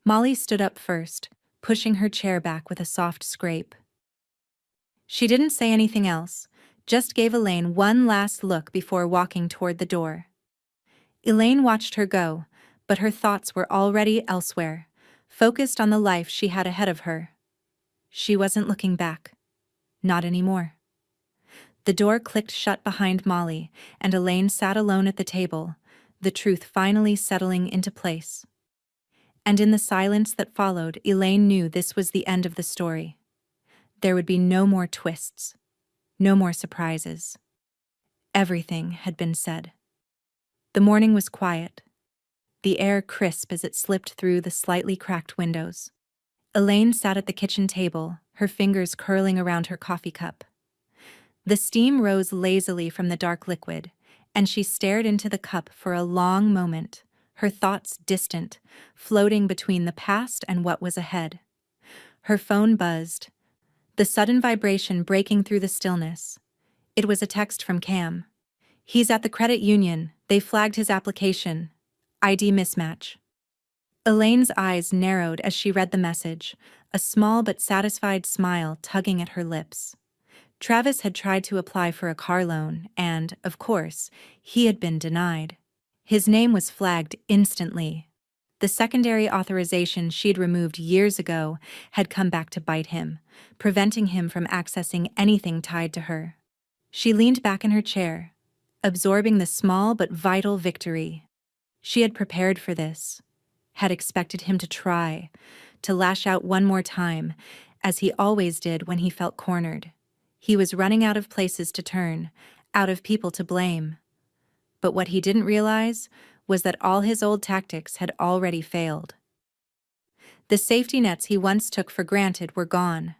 Molly stood up first, pushing her chair back with a soft scrape. She didn't say anything else, just gave Elaine one last look before walking toward the door. Elaine watched her go, but her thoughts were already elsewhere, focused on the life she had ahead of her. She wasn't looking back. Not anymore. The door clicked shut behind Molly, and Elaine sat alone at the table, the truth finally settling into place. And in the silence that followed, Elaine knew this was the end of the story. There would be no more twists, no more surprises. Everything had been said. The morning was quiet, the air crisp as it slipped through the slightly cracked windows. Elaine sat at the kitchen table, her fingers curling around her coffee cup. The steam rose lazily from the dark liquid, and she stared into the cup for a long moment, her thoughts distant, floating between the past and what was ahead. Her phone buzzed, the sudden vibration breaking through the stillness. It was a text from Cam. "He's at the credit union. They flagged his application. ID mismatch." Elaine's eyes narrowed as she read the message, a small but satisfied smile tugging at her lips. Travis had tried to apply for a car loan and, of course, he had been denied. His name was flagged instantly. The secondary authorization she'd removed years ago had come back to bite him, preventing him from accessing anything tied to her. She leaned back in her chair, absorbing the small but vital victory. She had prepared for this, had expected him to try, to lash out one more time, as he always did when he felt cornered. He was running out of places to turn, out of people to blame. But what he didn't realize was that all his old tactics had already failed. The safety nets he once took for granted were gone.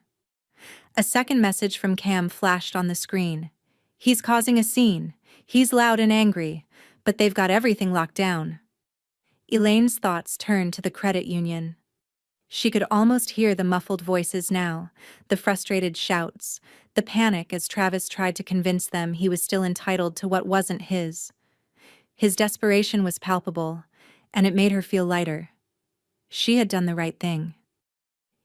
A second message from Cam flashed on the screen. "He's causing a scene. He's loud and angry, but they've got everything locked down." Elaine's thoughts turned to the credit union. She could almost hear the muffled voices now, the frustrated shouts, the panic as Travis tried to convince them he was still entitled to what wasn't his. His desperation was palpable, and it made her feel lighter. She had done the right thing.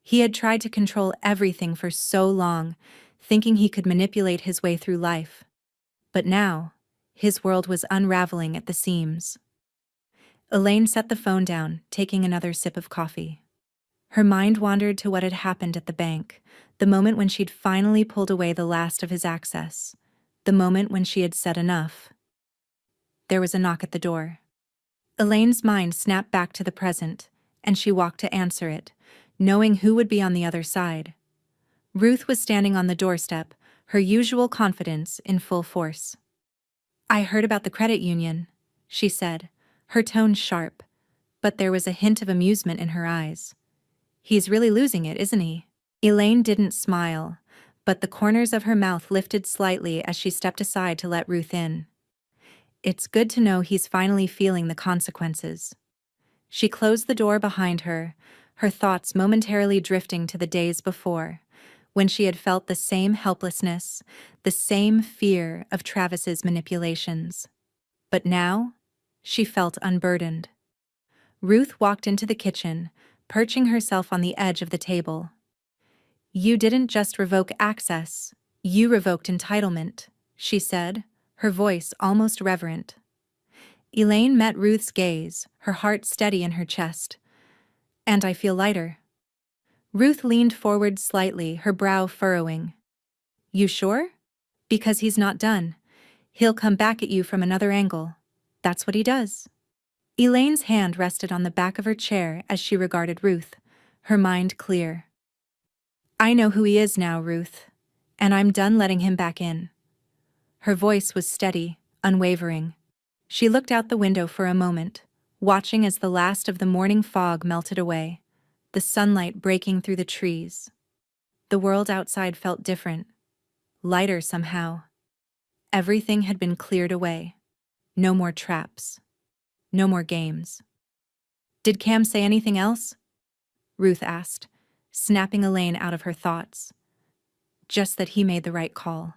He had tried to control everything for so long, thinking he could manipulate his way through life. But now, his world was unraveling at the seams. Elaine set the phone down, taking another sip of coffee. Her mind wandered to what had happened at the bank, the moment when she'd finally pulled away the last of his access, the moment when she had said enough. There was a knock at the door. Elaine's mind snapped back to the present, and she walked to answer it, knowing who would be on the other side. Ruth was standing on the doorstep, her usual confidence in full force. "I heard about the credit union," she said, her tone sharp, but there was a hint of amusement in her eyes. "He's really losing it, isn't he?" Elaine didn't smile, but the corners of her mouth lifted slightly as she stepped aside to let Ruth in. "It's good to know he's finally feeling the consequences." She closed the door behind her, her thoughts momentarily drifting to the days before, when she had felt the same helplessness, the same fear of Travis's manipulations. But now, she felt unburdened. Ruth walked into the kitchen, perching herself on the edge of the table. "You didn't just revoke access, you revoked entitlement," she said, her voice almost reverent. Elaine met Ruth's gaze, her heart steady in her chest. "And I feel lighter." Ruth leaned forward slightly, her brow furrowing. "You sure? Because he's not done. He'll come back at you from another angle. That's what he does." Elaine's hand rested on the back of her chair as she regarded Ruth, her mind clear. "I know who he is now, Ruth, and I'm done letting him back in." Her voice was steady, unwavering. She looked out the window for a moment, watching as the last of the morning fog melted away, the sunlight breaking through the trees. The world outside felt different, lighter somehow. Everything had been cleared away. No more traps. No more games. "Did Cam say anything else?" Ruth asked, snapping Elaine out of her thoughts. "Just that he made the right call."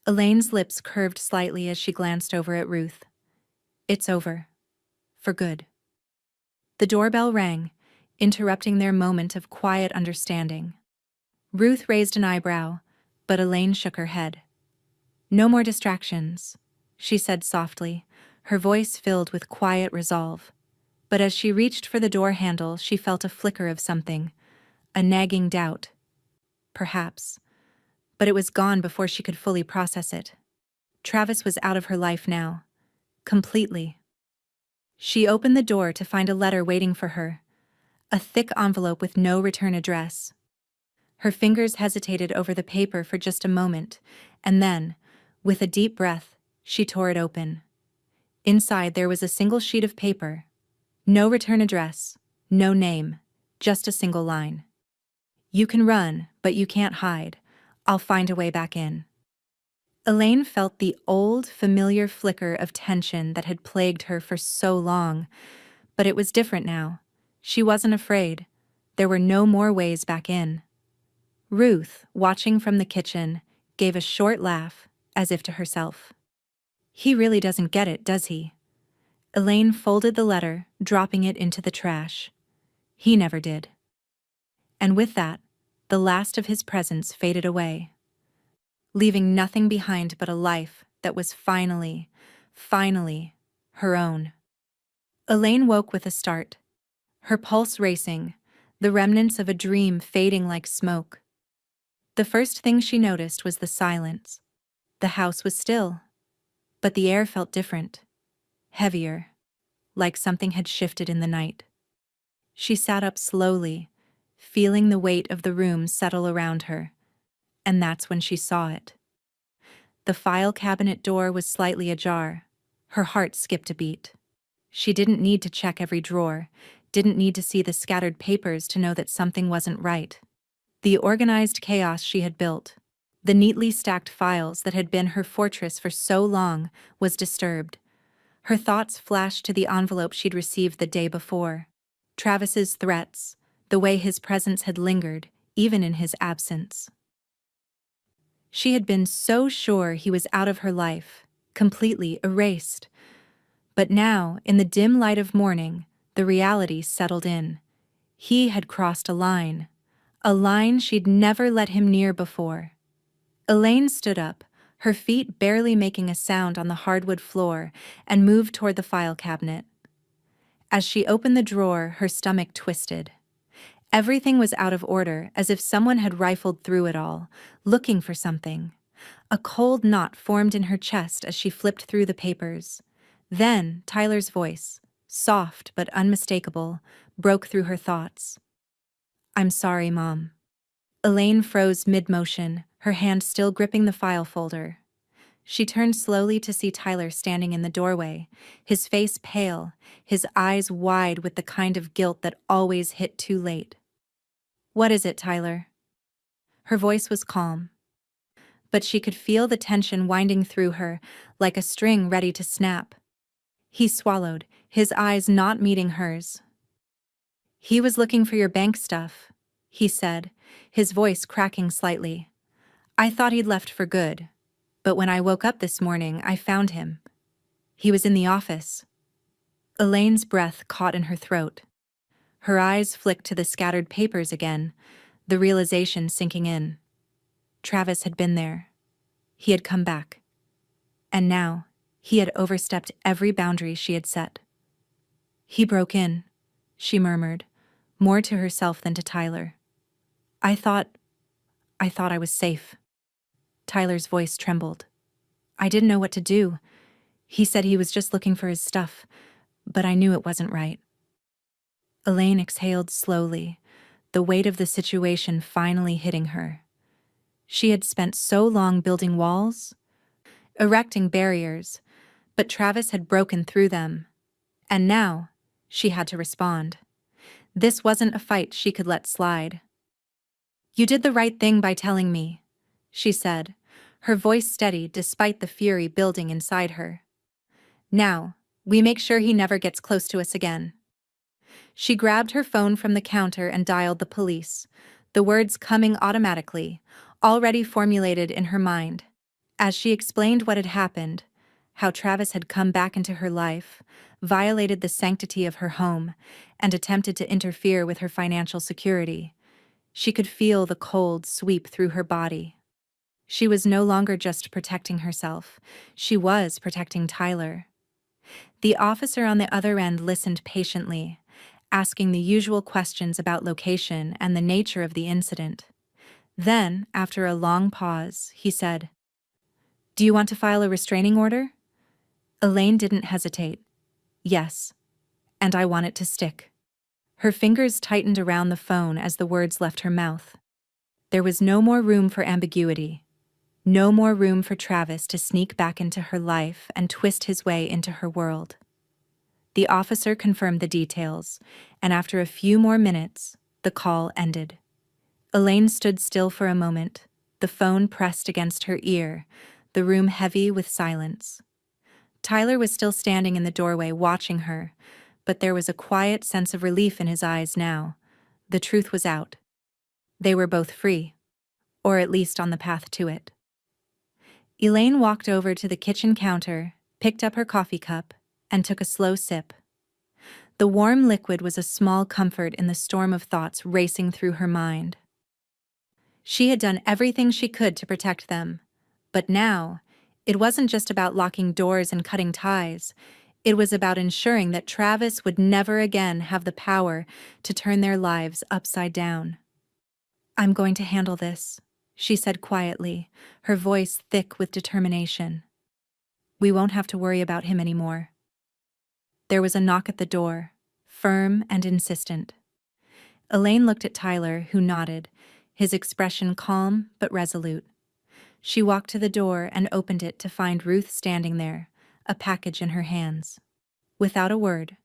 Elaine's lips curved slightly as she glanced over at Ruth. "It's over. For good." The doorbell rang, interrupting their moment of quiet understanding. Ruth raised an eyebrow, but Elaine shook her head. "No more distractions," she said softly, her voice filled with quiet resolve. But as she reached for the door handle, she felt a flicker of something, a nagging doubt. Perhaps. But it was gone before she could fully process it. Travis was out of her life now. Completely. She opened the door to find a letter waiting for her, a thick envelope with no return address. Her fingers hesitated over the paper for just a moment, and then, with a deep breath, she tore it open. Inside there was a single sheet of paper. No return address, no name, just a single line. "You can run, but you can't hide. I'll find a way back in." Elaine felt the old, familiar flicker of tension that had plagued her for so long, but it was different now. She wasn't afraid. There were no more ways back in. Ruth, watching from the kitchen, gave a short laugh, as if to herself. "He really doesn't get it, does he?" Elaine folded the letter, dropping it into the trash. He never did. And with that, the last of his presence faded away, leaving nothing behind but a life that was finally, her own. Elaine woke with a start, her pulse racing, the remnants of a dream fading like smoke. The first thing she noticed was the silence. The house was still, but the air felt different, heavier, like something had shifted in the night. She sat up slowly, feeling the weight of the room settle around her, and that's when she saw it. The file cabinet door was slightly ajar. Her heart skipped a beat. She didn't need to check every drawer, didn't need to see the scattered papers to know that something wasn't right. The organized chaos she had built, the neatly stacked files that had been her fortress for so long, was disturbed. Her thoughts flashed to the envelope she'd received the day before. Travis's threats, the way his presence had lingered, even in his absence. She had been so sure he was out of her life, completely erased. But now, in the dim light of morning, the reality settled in. He had crossed a line she'd never let him near before. Elaine stood up, her feet barely making a sound on the hardwood floor, and moved toward the file cabinet. As she opened the drawer, her stomach twisted. Everything was out of order, as if someone had rifled through it all, looking for something. A cold knot formed in her chest as she flipped through the papers. Then Tyler's voice, soft but unmistakable, broke through her thoughts. I'm sorry, Mom. Elaine froze mid-motion, her hand still gripping the file folder. She turned slowly to see Tyler standing in the doorway, his face pale, his eyes wide with the kind of guilt that always hit too late. What is it, Tyler? Her voice was calm, but she could feel the tension winding through her, like a string ready to snap. He swallowed, his eyes not meeting hers. He was looking for your bank stuff, he said, his voice cracking slightly. I thought he'd left for good, but when I woke up this morning, I found him. He was in the office. Elaine's breath caught in her throat. Her eyes flicked to the scattered papers again, the realization sinking in. Travis had been there. He had come back. And now, he had overstepped every boundary she had set. He broke in, she murmured, more to herself than to Tyler. I thought I was safe. Tyler's voice trembled. I didn't know what to do. He said he was just looking for his stuff, but I knew it wasn't right. Elaine exhaled slowly, the weight of the situation finally hitting her. She had spent so long building walls, erecting barriers, but Travis had broken through them. And now, she had to respond. This wasn't a fight she could let slide. You did the right thing by telling me, she said, her voice steady despite the fury building inside her. Now, we make sure he never gets close to us again. She grabbed her phone from the counter and dialed the police, the words coming automatically, already formulated in her mind. As she explained what had happened, how Travis had come back into her life, violated the sanctity of her home, and attempted to interfere with her financial security, she could feel the cold sweep through her body. She was no longer just protecting herself, she was protecting Tyler. The officer on the other end listened patiently, asking the usual questions about location and the nature of the incident. Then, after a long pause, he said, Do you want to file a restraining order? Elaine didn't hesitate. Yes. And I want it to stick. Her fingers tightened around the phone as the words left her mouth. There was no more room for ambiguity. No more room for Travis to sneak back into her life and twist his way into her world. The officer confirmed the details, and after a few more minutes, the call ended. Elaine stood still for a moment, the phone pressed against her ear, the room heavy with silence. Tyler was still standing in the doorway watching her, but there was a quiet sense of relief in his eyes now. The truth was out. They were both free, or at least on the path to it. Elaine walked over to the kitchen counter, picked up her coffee cup, and took a slow sip. The warm liquid was a small comfort in the storm of thoughts racing through her mind. She had done everything she could to protect them, but now, it wasn't just about locking doors and cutting ties. It was about ensuring that Travis would never again have the power to turn their lives upside down. I'm going to handle this, she said quietly, her voice thick with determination. We won't have to worry about him anymore. There was a knock at the door, firm and insistent. Elaine looked at Tyler, who nodded, his expression calm but resolute. She walked to the door and opened it to find Ruth standing there, a package in her hands. Without a word,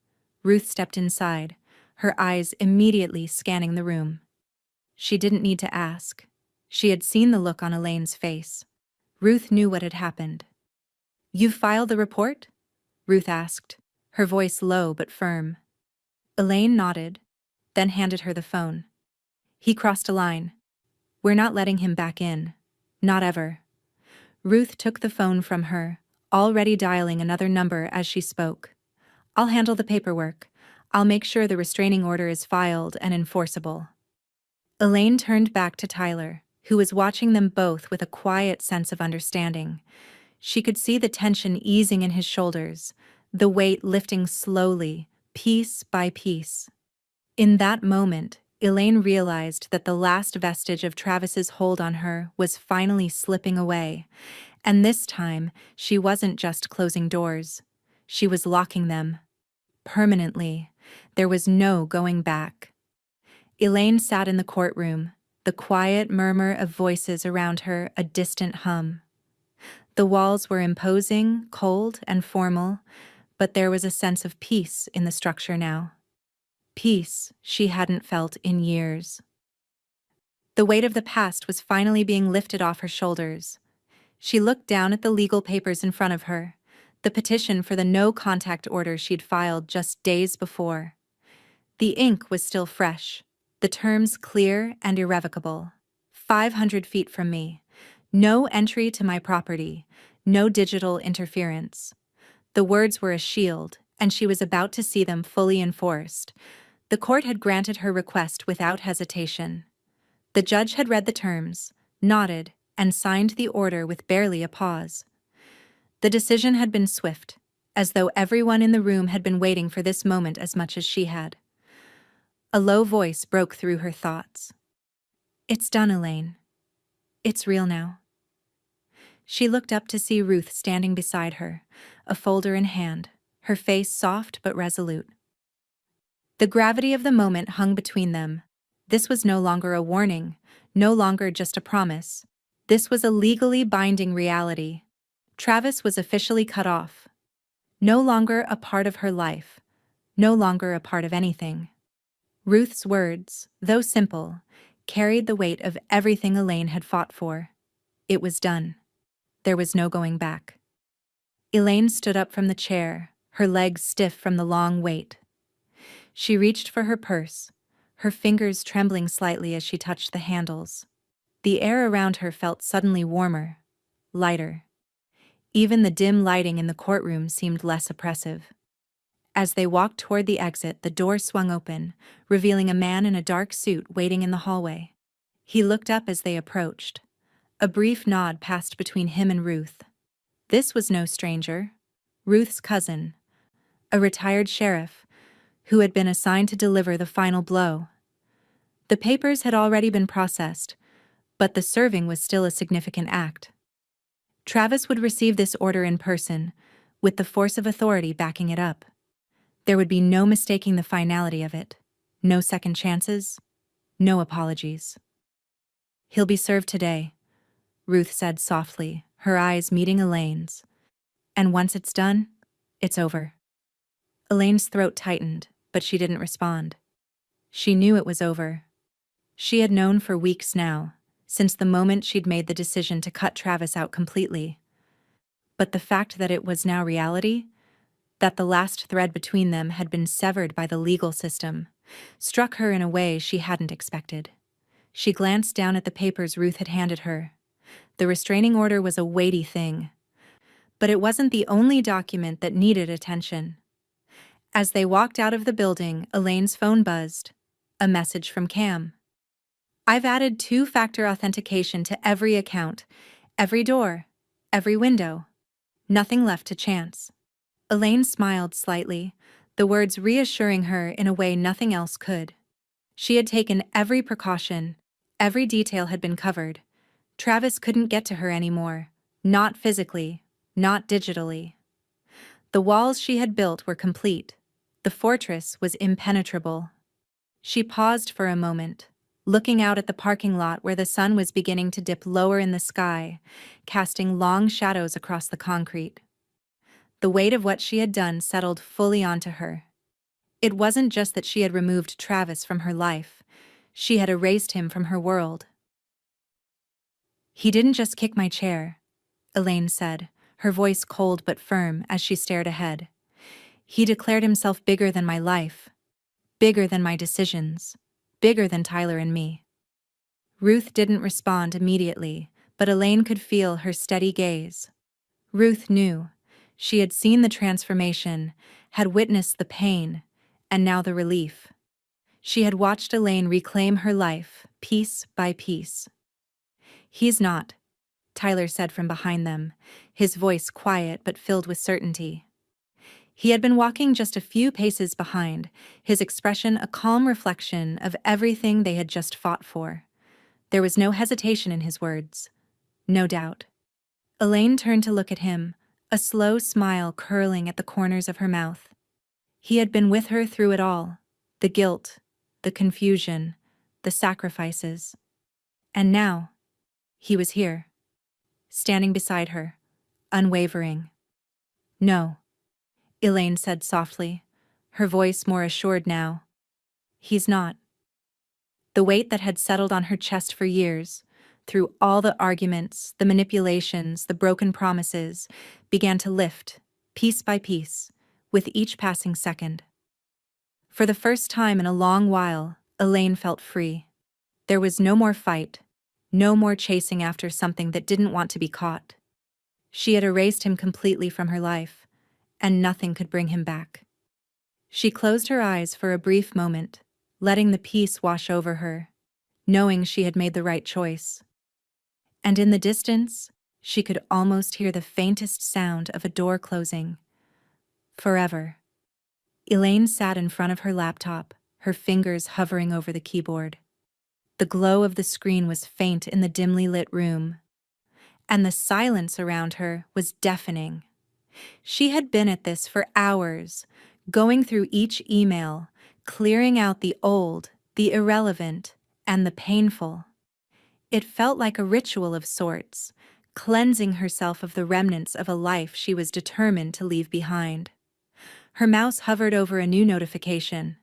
Ruth stepped inside, her eyes immediately scanning the room. She didn't need to ask. She had seen the look on Elaine's face. Ruth knew what had happened. "You've filed the report?" Ruth asked, her voice low but firm. Elaine nodded, then handed her the phone. He crossed a line. We're not letting him back in. Not ever. Ruth took the phone from her, already dialing another number as she spoke. I'll handle the paperwork. I'll make sure the restraining order is filed and enforceable. Elaine turned back to Tyler, who was watching them both with a quiet sense of understanding. She could see the tension easing in his shoulders, the weight lifting slowly, piece by piece. In that moment, Elaine realized that the last vestige of Travis's hold on her was finally slipping away, and this time she wasn't just closing doors. She was locking them. Permanently. There was no going back. Elaine sat in the courtroom, the quiet murmur of voices around her a distant hum. The walls were imposing, cold, and formal, but there was a sense of peace in the structure now. Peace she hadn't felt in years. The weight of the past was finally being lifted off her shoulders. She looked down at the legal papers in front of her, the petition for the no-contact order she'd filed just days before. The ink was still fresh, the terms clear and irrevocable. 500 feet from me. No entry to my property. No digital interference. The words were a shield, and she was about to see them fully enforced. The court had granted her request without hesitation. The judge had read the terms, nodded, and signed the order with barely a pause. The decision had been swift, as though everyone in the room had been waiting for this moment as much as she had. A low voice broke through her thoughts. "It's done, Elaine. It's real now." She looked up to see Ruth standing beside her, a folder in hand, her face soft but resolute. The gravity of the moment hung between them. This was no longer a warning, no longer just a promise. This was a legally binding reality. Travis was officially cut off. No longer a part of her life, no longer a part of anything. Ruth's words, though simple, carried the weight of everything Elaine had fought for. It was done. There was no going back. Elaine stood up from the chair, her legs stiff from the long wait. She reached for her purse, her fingers trembling slightly as she touched the handles. The air around her felt suddenly warmer, lighter. Even the dim lighting in the courtroom seemed less oppressive. As they walked toward the exit, the door swung open, revealing a man in a dark suit waiting in the hallway. He looked up as they approached. A brief nod passed between him and Ruth. This was no stranger. Ruth's cousin, a retired sheriff, who had been assigned to deliver the final blow. The papers had already been processed, but the serving was still a significant act. Travis would receive this order in person, with the force of authority backing it up. There would be no mistaking the finality of it. No second chances, no apologies. "He'll be served today," Ruth said softly, her eyes meeting Elaine's. "And once it's done, it's over." Elaine's throat tightened, but she didn't respond. She knew it was over. She had known for weeks now, since the moment she'd made the decision to cut Travis out completely. But the fact that it was now reality, that the last thread between them had been severed by the legal system, struck her in a way she hadn't expected. She glanced down at the papers Ruth had handed her. The restraining order was a weighty thing. But it wasn't the only document that needed attention. As they walked out of the building, Elaine's phone buzzed. A message from Cam. "I've added 2-factor authentication to every account, every door, every window. Nothing left to chance." Elaine smiled slightly, the words reassuring her in a way nothing else could. She had taken every precaution, every detail had been covered. Travis couldn't get to her anymore, not physically, not digitally. The walls she had built were complete. The fortress was impenetrable. She paused for a moment, looking out at the parking lot where the sun was beginning to dip lower in the sky, casting long shadows across the concrete. The weight of what she had done settled fully onto her. It wasn't just that she had removed Travis from her life, she had erased him from her world. "He didn't just kick my chair," Elaine said, her voice cold but firm as she stared ahead. "He declared himself bigger than my life, bigger than my decisions, bigger than Tyler and me." Ruth didn't respond immediately, but Elaine could feel her steady gaze. Ruth knew. She had seen the transformation, had witnessed the pain, and now the relief. She had watched Elaine reclaim her life, piece by piece. "He's not," Tyler said from behind them, his voice quiet but filled with certainty. He had been walking just a few paces behind, his expression a calm reflection of everything they had just fought for. There was no hesitation in his words, no doubt. Elaine turned to look at him, a slow smile curling at the corners of her mouth. He had been with her through it all, the guilt, the confusion, the sacrifices. And now, he was here, standing beside her, unwavering. "No," Elaine said softly, her voice more assured now. "He's not." The weight that had settled on her chest for years, through all the arguments, the manipulations, the broken promises, began to lift, piece by piece, with each passing second. For the first time in a long while, Elaine felt free. There was no more fight, no more chasing after something that didn't want to be caught. She had erased him completely from her life, and nothing could bring him back. She closed her eyes for a brief moment, letting the peace wash over her, knowing she had made the right choice. And in the distance, she could almost hear the faintest sound of a door closing. Forever. Elaine sat in front of her laptop, her fingers hovering over the keyboard. The glow of the screen was faint in the dimly lit room, and the silence around her was deafening. She had been at this for hours, going through each email, clearing out the old, the irrelevant, and the painful. It felt like a ritual of sorts, cleansing herself of the remnants of a life she was determined to leave behind. Her mouse hovered over a new notification.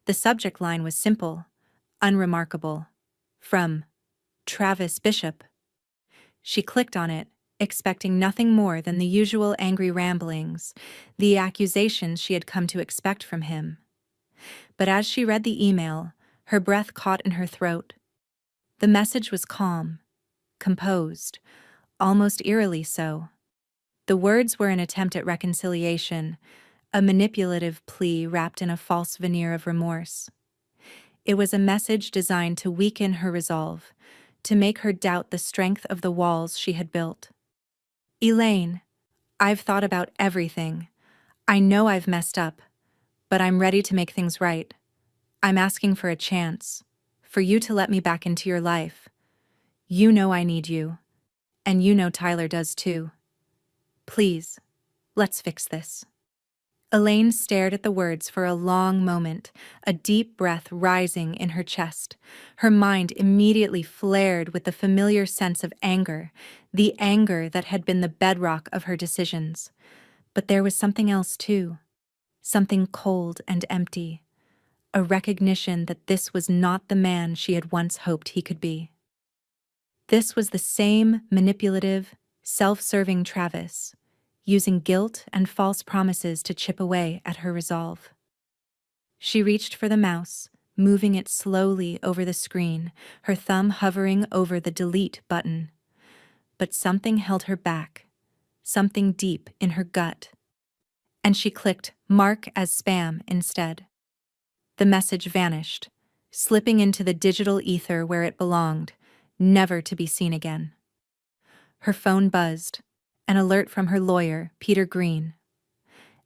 The subject line was simple, unremarkable. From Travis Bishop. She clicked on it, expecting nothing more than the usual angry ramblings, the accusations she had come to expect from him. But as she read the email, her breath caught in her throat. The message was calm, composed, almost eerily so. The words were an attempt at reconciliation, a manipulative plea wrapped in a false veneer of remorse. It was a message designed to weaken her resolve, to make her doubt the strength of the walls she had built. "Elaine, I've thought about everything. I know I've messed up, but I'm ready to make things right. I'm asking for a chance, for you to let me back into your life. You know I need you, and you know Tyler does too. Please, let's fix this." Elaine stared at the words for a long moment, a deep breath rising in her chest. Her mind immediately flared with the familiar sense of anger, the anger that had been the bedrock of her decisions. But there was something else too, something cold and empty, a recognition that this was not the man she had once hoped he could be. This was the same manipulative, self-serving Travis, using guilt and false promises to chip away at her resolve. She reached for the mouse, moving it slowly over the screen, her thumb hovering over the delete button. But something held her back, something deep in her gut. And she clicked mark as spam instead. The message vanished, slipping into the digital ether where it belonged, never to be seen again. Her phone buzzed, an alert from her lawyer, Peter Green.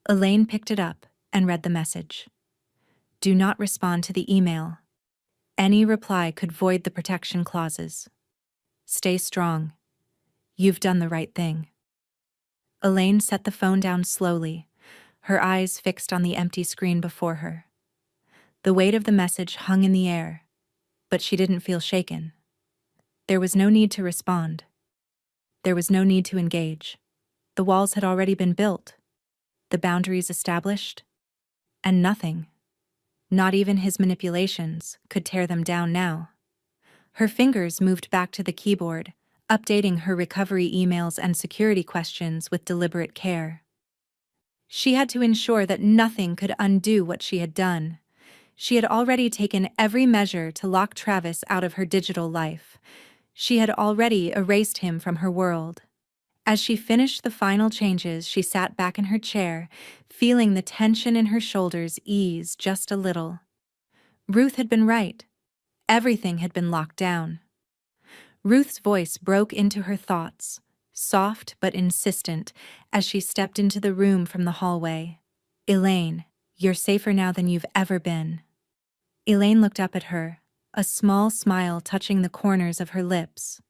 Elaine picked it up and read the message. "Do not respond to the email. Any reply could void the protection clauses. Stay strong. You've done the right thing." Elaine set the phone down slowly, her eyes fixed on the empty screen before her. The weight of the message hung in the air, but she didn't feel shaken. There was no need to respond. There was no need to engage. The walls had already been built, the boundaries established, and nothing, not even his manipulations, could tear them down now. Her fingers moved back to the keyboard, updating her recovery emails and security questions with deliberate care. She had to ensure that nothing could undo what she had done. She had already taken every measure to lock Travis out of her digital life. She had already erased him from her world. As she finished the final changes, she sat back in her chair, feeling the tension in her shoulders ease just a little. Ruth had been right. Everything had been locked down. Ruth's voice broke into her thoughts, soft but insistent, as she stepped into the room from the hallway. "Elaine, you're safer now than you've ever been." Elaine looked up at her, a small smile touching the corners of her lips.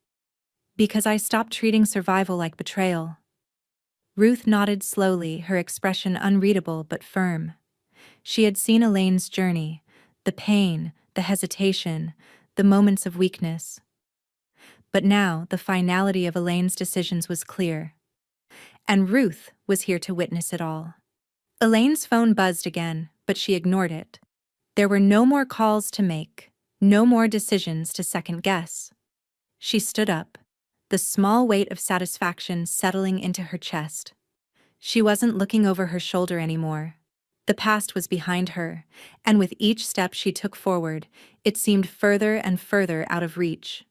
"Because I stopped treating survival like betrayal." Ruth nodded slowly, her expression unreadable but firm. She had seen Elaine's journey, the pain, the hesitation, the moments of weakness. But now the finality of Elaine's decisions was clear. And Ruth was here to witness it all. Elaine's phone buzzed again, but she ignored it. There were no more calls to make, no more decisions to second-guess. She stood up, the small weight of satisfaction settling into her chest. She wasn't looking over her shoulder anymore. The past was behind her, and with each step she took forward, it seemed further and further out of reach.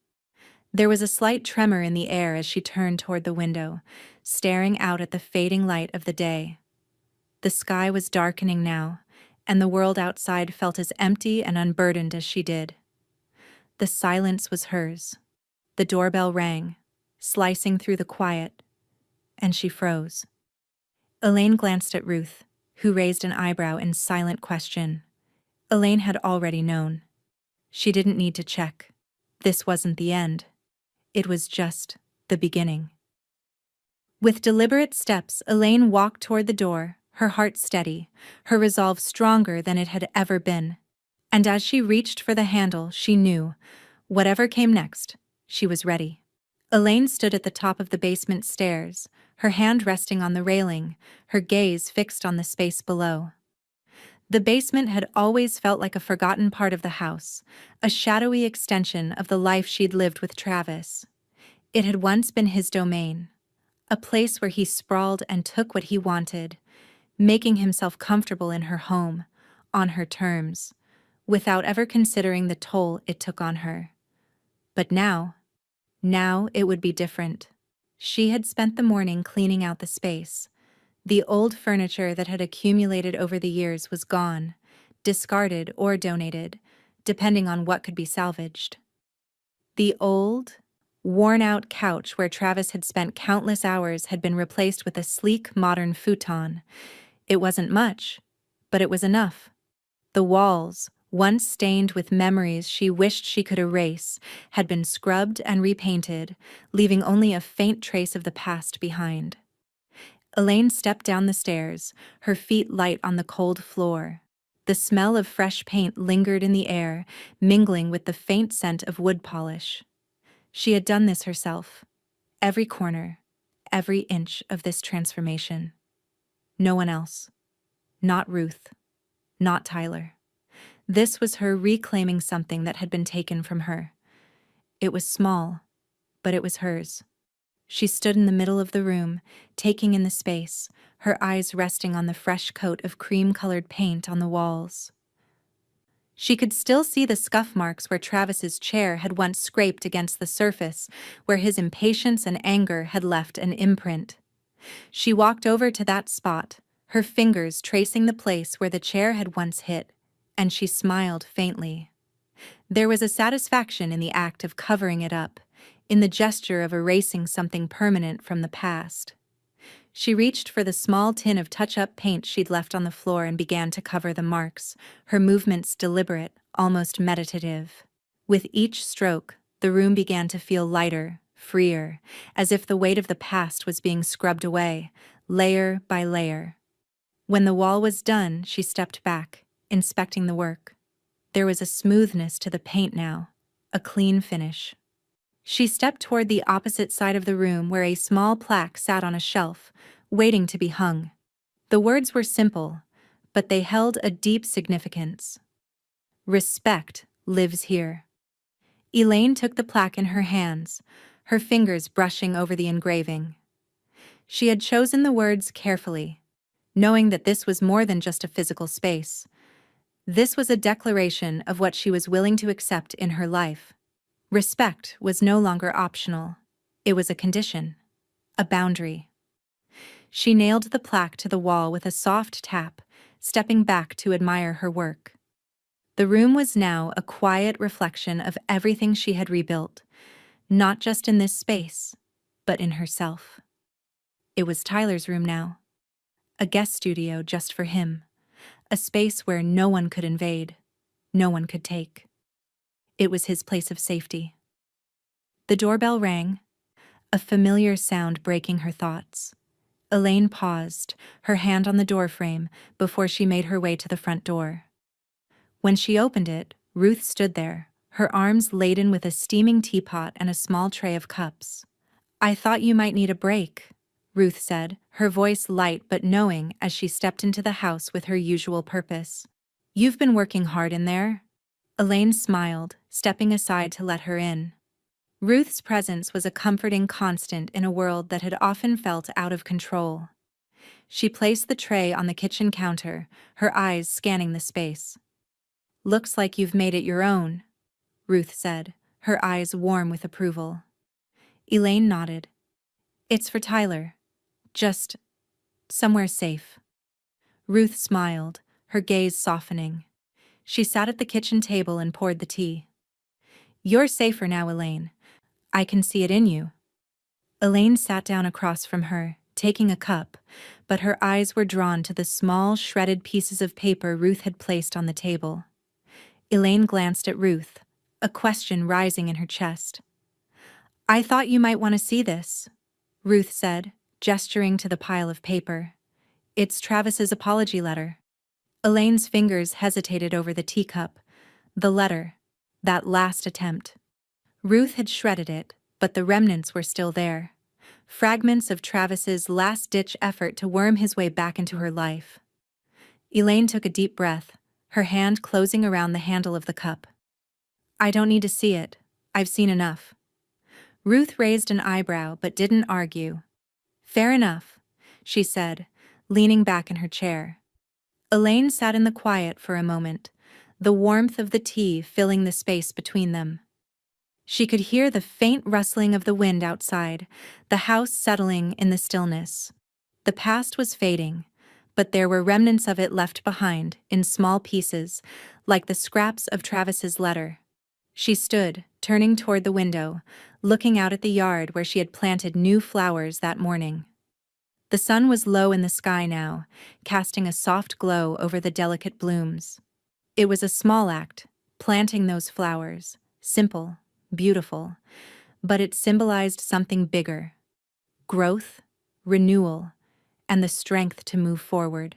There was a slight tremor in the air as she turned toward the window, staring out at the fading light of the day. The sky was darkening now, and the world outside felt as empty and unburdened as she did. The silence was hers. The doorbell rang, slicing through the quiet, and she froze. Elaine glanced at Ruth, who raised an eyebrow in silent question. Elaine had already known. She didn't need to check. This wasn't the end. It was just the beginning. With deliberate steps, Elaine walked toward the door, her heart steady, her resolve stronger than it had ever been. And as she reached for the handle, she knew, whatever came next, she was ready. Elaine stood at the top of the basement stairs, her hand resting on the railing, her gaze fixed on the space below. The basement had always felt like a forgotten part of the house, a shadowy extension of the life she'd lived with Travis. It had once been his domain, a place where he sprawled and took what he wanted, making himself comfortable in her home, on her terms, without ever considering the toll it took on her. But now it would be different. She had spent the morning cleaning out the space. The old furniture that had accumulated over the years was gone, discarded or donated, depending on what could be salvaged. The old, worn-out couch where Travis had spent countless hours had been replaced with a sleek, modern futon. It wasn't much, but it was enough. The walls, once stained with memories she wished she could erase, had been scrubbed and repainted, leaving only a faint trace of the past behind. Elaine stepped down the stairs, her feet light on the cold floor. The smell of fresh paint lingered in the air, mingling with the faint scent of wood polish. She had done this herself. Every corner, every inch of this transformation. No one else. Not Ruth. Not Tyler. This was her reclaiming something that had been taken from her. It was small, but it was hers. She stood in the middle of the room, taking in the space, her eyes resting on the fresh coat of cream-colored paint on the walls. She could still see the scuff marks where Travis's chair had once scraped against the surface, where his impatience and anger had left an imprint. She walked over to that spot, her fingers tracing the place where the chair had once hit, and she smiled faintly. There was a satisfaction in the act of covering it up, in the gesture of erasing something permanent from the past. She reached for the small tin of touch-up paint she'd left on the floor and began to cover the marks, her movements deliberate, almost meditative. With each stroke, the room began to feel lighter, freer, as if the weight of the past was being scrubbed away, layer by layer. When the wall was done, she stepped back, inspecting the work. There was a smoothness to the paint now, a clean finish. She stepped toward the opposite side of the room where a small plaque sat on a shelf, waiting to be hung. The words were simple, but they held a deep significance. Respect lives here. Elaine took the plaque in her hands, her fingers brushing over the engraving. She had chosen the words carefully, knowing that this was more than just a physical space. This was a declaration of what she was willing to accept in her life. Respect was no longer optional. It was a condition, a boundary. She nailed the plaque to the wall with a soft tap, stepping back to admire her work. The room was now a quiet reflection of everything she had rebuilt, not just in this space, but in herself. It was Tyler's room now, a guest studio just for him, a space where no one could invade, no one could take. It was his place of safety. The doorbell rang, a familiar sound breaking her thoughts. Elaine paused, her hand on the doorframe, before she made her way to the front door. When she opened it, Ruth stood there, her arms laden with a steaming teapot and a small tray of cups. "I thought you might need a break," Ruth said, her voice light but knowing as she stepped into the house with her usual purpose. "You've been working hard in there?" Elaine smiled, stepping aside to let her in. Ruth's presence was a comforting constant in a world that had often felt out of control. She placed the tray on the kitchen counter, her eyes scanning the space. "Looks like you've made it your own," Ruth said, her eyes warm with approval. Elaine nodded. "It's for Tyler. Just somewhere safe." Ruth smiled, her gaze softening. She sat at the kitchen table and poured the tea. "You're safer now, Elaine. I can see it in you." Elaine sat down across from her, taking a cup, but her eyes were drawn to the small, shredded pieces of paper Ruth had placed on the table. Elaine glanced at Ruth, a question rising in her chest. "I thought you might want to see this," Ruth said, gesturing to the pile of paper. "It's Travis's apology letter." Elaine's fingers hesitated over the teacup. The letter. That last attempt. Ruth had shredded it, but the remnants were still there. Fragments of Travis's last-ditch effort to worm his way back into her life. Elaine took a deep breath, her hand closing around the handle of the cup. "I don't need to see it. I've seen enough." Ruth raised an eyebrow but didn't argue. "Fair enough," she said, leaning back in her chair. Elaine sat in the quiet for a moment, the warmth of the tea filling the space between them. She could hear the faint rustling of the wind outside, the house settling in the stillness. The past was fading, but there were remnants of it left behind, in small pieces, like the scraps of Travis's letter. She stood, turning toward the window, looking out at the yard where she had planted new flowers that morning. The sun was low in the sky now, casting a soft glow over the delicate blooms. It was a small act, planting those flowers, simple, beautiful, but it symbolized something bigger: growth, renewal, and the strength to move forward.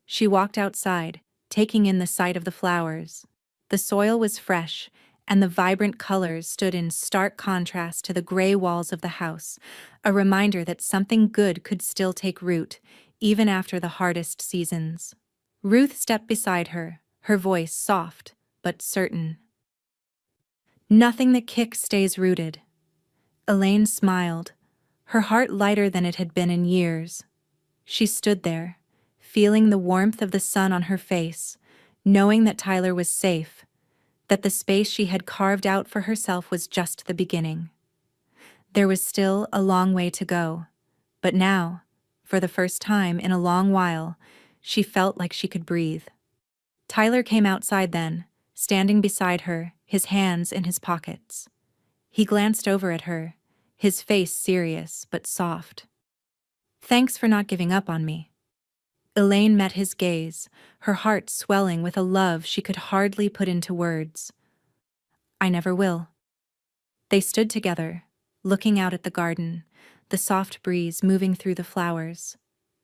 She walked outside, taking in the sight of the flowers. The soil was fresh, and the vibrant colors stood in stark contrast to the gray walls of the house, a reminder that something good could still take root, even after the hardest seasons. Ruth stepped beside her, her voice soft but certain. "Nothing that kicks stays rooted." Elaine smiled, her heart lighter than it had been in years. She stood there, feeling the warmth of the sun on her face, knowing that Tyler was safe, that the space she had carved out for herself was just the beginning. There was still a long way to go, but now, for the first time in a long while, she felt like she could breathe. Tyler came outside then, standing beside her, his hands in his pockets. He glanced over at her, his face serious but soft. "Thanks for not giving up on me." Elaine met his gaze, her heart swelling with a love she could hardly put into words. "I never will." They stood together, looking out at the garden, the soft breeze moving through the flowers.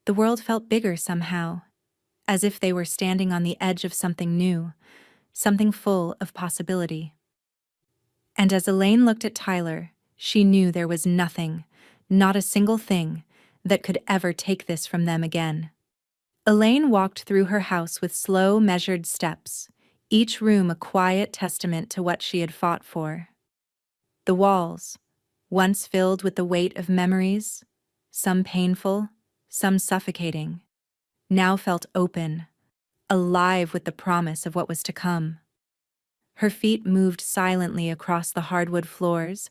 The world felt bigger somehow, as if they were standing on the edge of something new, something full of possibility. And as Elaine looked at Tyler, she knew there was nothing, not a single thing, that could ever take this from them again. Elaine walked through her house with slow, measured steps, each room a quiet testament to what she had fought for. The walls, once filled with the weight of memories, some painful, some suffocating, now felt open, alive with the promise of what was to come. Her feet moved silently across the hardwood floors,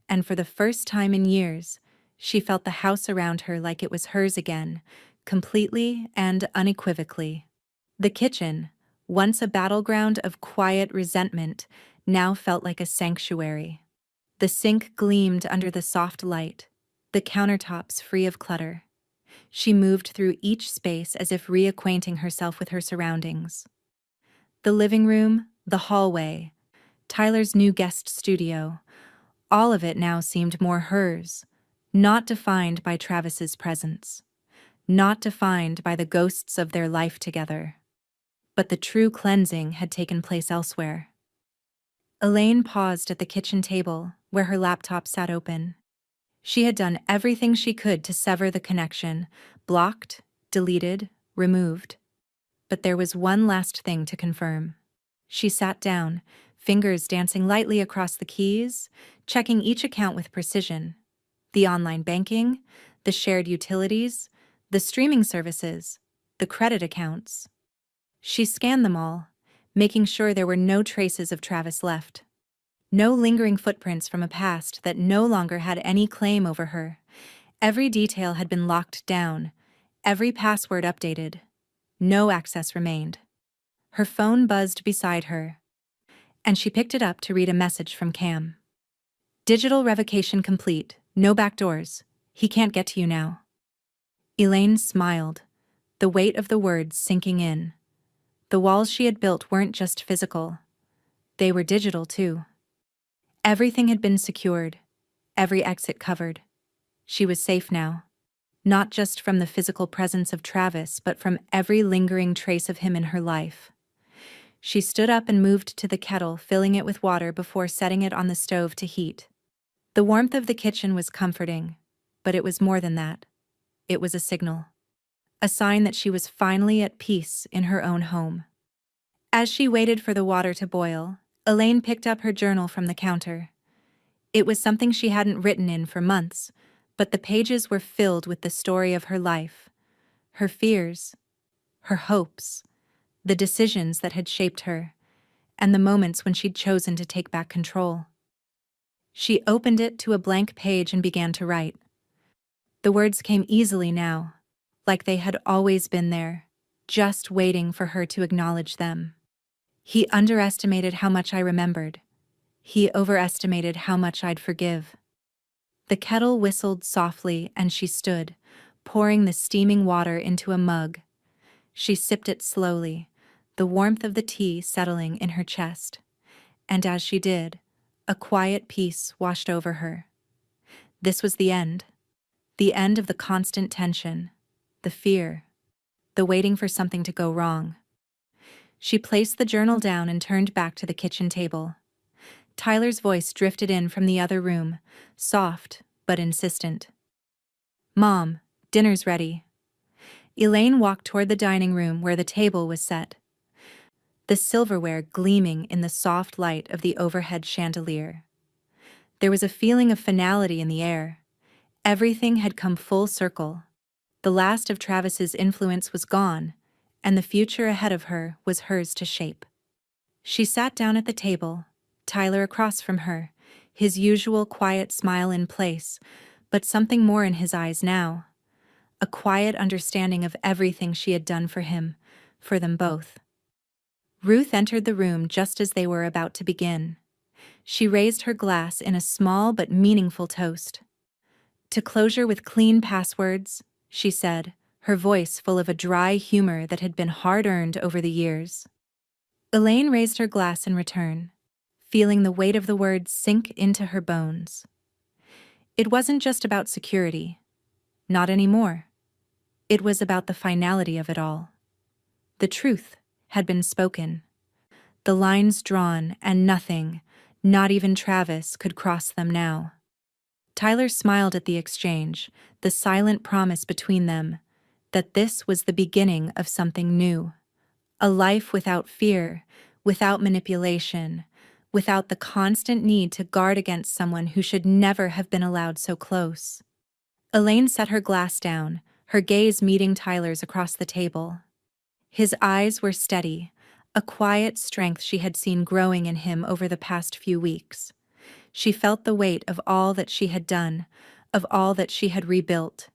and for the first time in years, she felt the house around her like it was hers again, completely and unequivocally. The kitchen, once a battleground of quiet resentment, now felt like a sanctuary. The sink gleamed under the soft light, the countertops free of clutter. She moved through each space as if reacquainting herself with her surroundings. The living room, the hallway, Tyler's new guest studio, all of it now seemed more hers, not defined by Travis's presence, not defined by the ghosts of their life together. But the true cleansing had taken place elsewhere. Elaine paused at the kitchen table, where her laptop sat open. She had done everything she could to sever the connection, blocked, deleted, removed. But there was one last thing to confirm. She sat down, fingers dancing lightly across the keys, checking each account with precision. The online banking, the shared utilities, the streaming services, the credit accounts. She scanned them all, making sure there were no traces of Travis left. No lingering footprints from a past that no longer had any claim over her. Every detail had been locked down, every password updated. No access remained. Her phone buzzed beside her, and she picked it up to read a message from Cam. Digital revocation complete, no backdoors. He can't get to you now. Elaine smiled, the weight of the words sinking in. The walls she had built weren't just physical. They were digital, too. Everything had been secured, every exit covered. She was safe now. Not just from the physical presence of Travis, but from every lingering trace of him in her life. She stood up and moved to the kettle, filling it with water before setting it on the stove to heat. The warmth of the kitchen was comforting, but it was more than that. It was a signal. A sign that she was finally at peace in her own home. As she waited for the water to boil, Elaine picked up her journal from the counter. It was something she hadn't written in for months, but the pages were filled with the story of her life, her fears, her hopes, the decisions that had shaped her, and the moments when she'd chosen to take back control. She opened it to a blank page and began to write. The words came easily now, like they had always been there, just waiting for her to acknowledge them. He underestimated how much I remembered. He overestimated how much I'd forgive. The kettle whistled softly and she stood, pouring the steaming water into a mug. She sipped it slowly, the warmth of the tea settling in her chest. And as she did, a quiet peace washed over her. This was the end of the constant tension, the fear, the waiting for something to go wrong. She placed the journal down and turned back to the kitchen table. Tyler's voice drifted in from the other room, soft but insistent. "Mom, dinner's ready." Elaine walked toward the dining room where the table was set, the silverware gleaming in the soft light of the overhead chandelier. There was a feeling of finality in the air. Everything had come full circle. The last of Travis's influence was gone, and the future ahead of her was hers to shape. She sat down at the table, Tyler across from her, his usual quiet smile in place, but something more in his eyes now. A quiet understanding of everything she had done for him, for them both. Ruth entered the room just as they were about to begin. She raised her glass in a small but meaningful toast. "To closure with clean passwords," she said, her voice full of a dry humor that had been hard-earned over the years. Elaine raised her glass in return, feeling the weight of the words sink into her bones. It wasn't just about security. Not anymore. It was about the finality of it all. The truth had been spoken. The lines drawn, and nothing, not even Travis, could cross them now. Tyler smiled at the exchange, the silent promise between them, that this was the beginning of something new. A life without fear, without manipulation, without the constant need to guard against someone who should never have been allowed so close. Elaine set her glass down, her gaze meeting Tyler's across the table. His eyes were steady, a quiet strength she had seen growing in him over the past few weeks. She felt the weight of all that she had done, of all that she had rebuilt.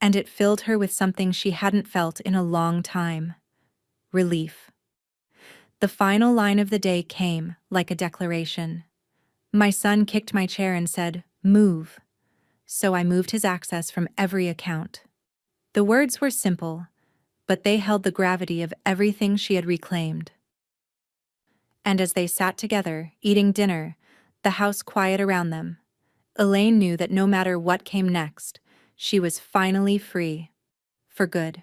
And it filled her with something she hadn't felt in a long time: relief. The final line of the day came, like a declaration. My son kicked my chair and said, "Move." So I moved his access from every account. The words were simple, but they held the gravity of everything she had reclaimed. And as they sat together, eating dinner, the house quiet around them, Elaine knew that no matter what came next, she was finally free. For good.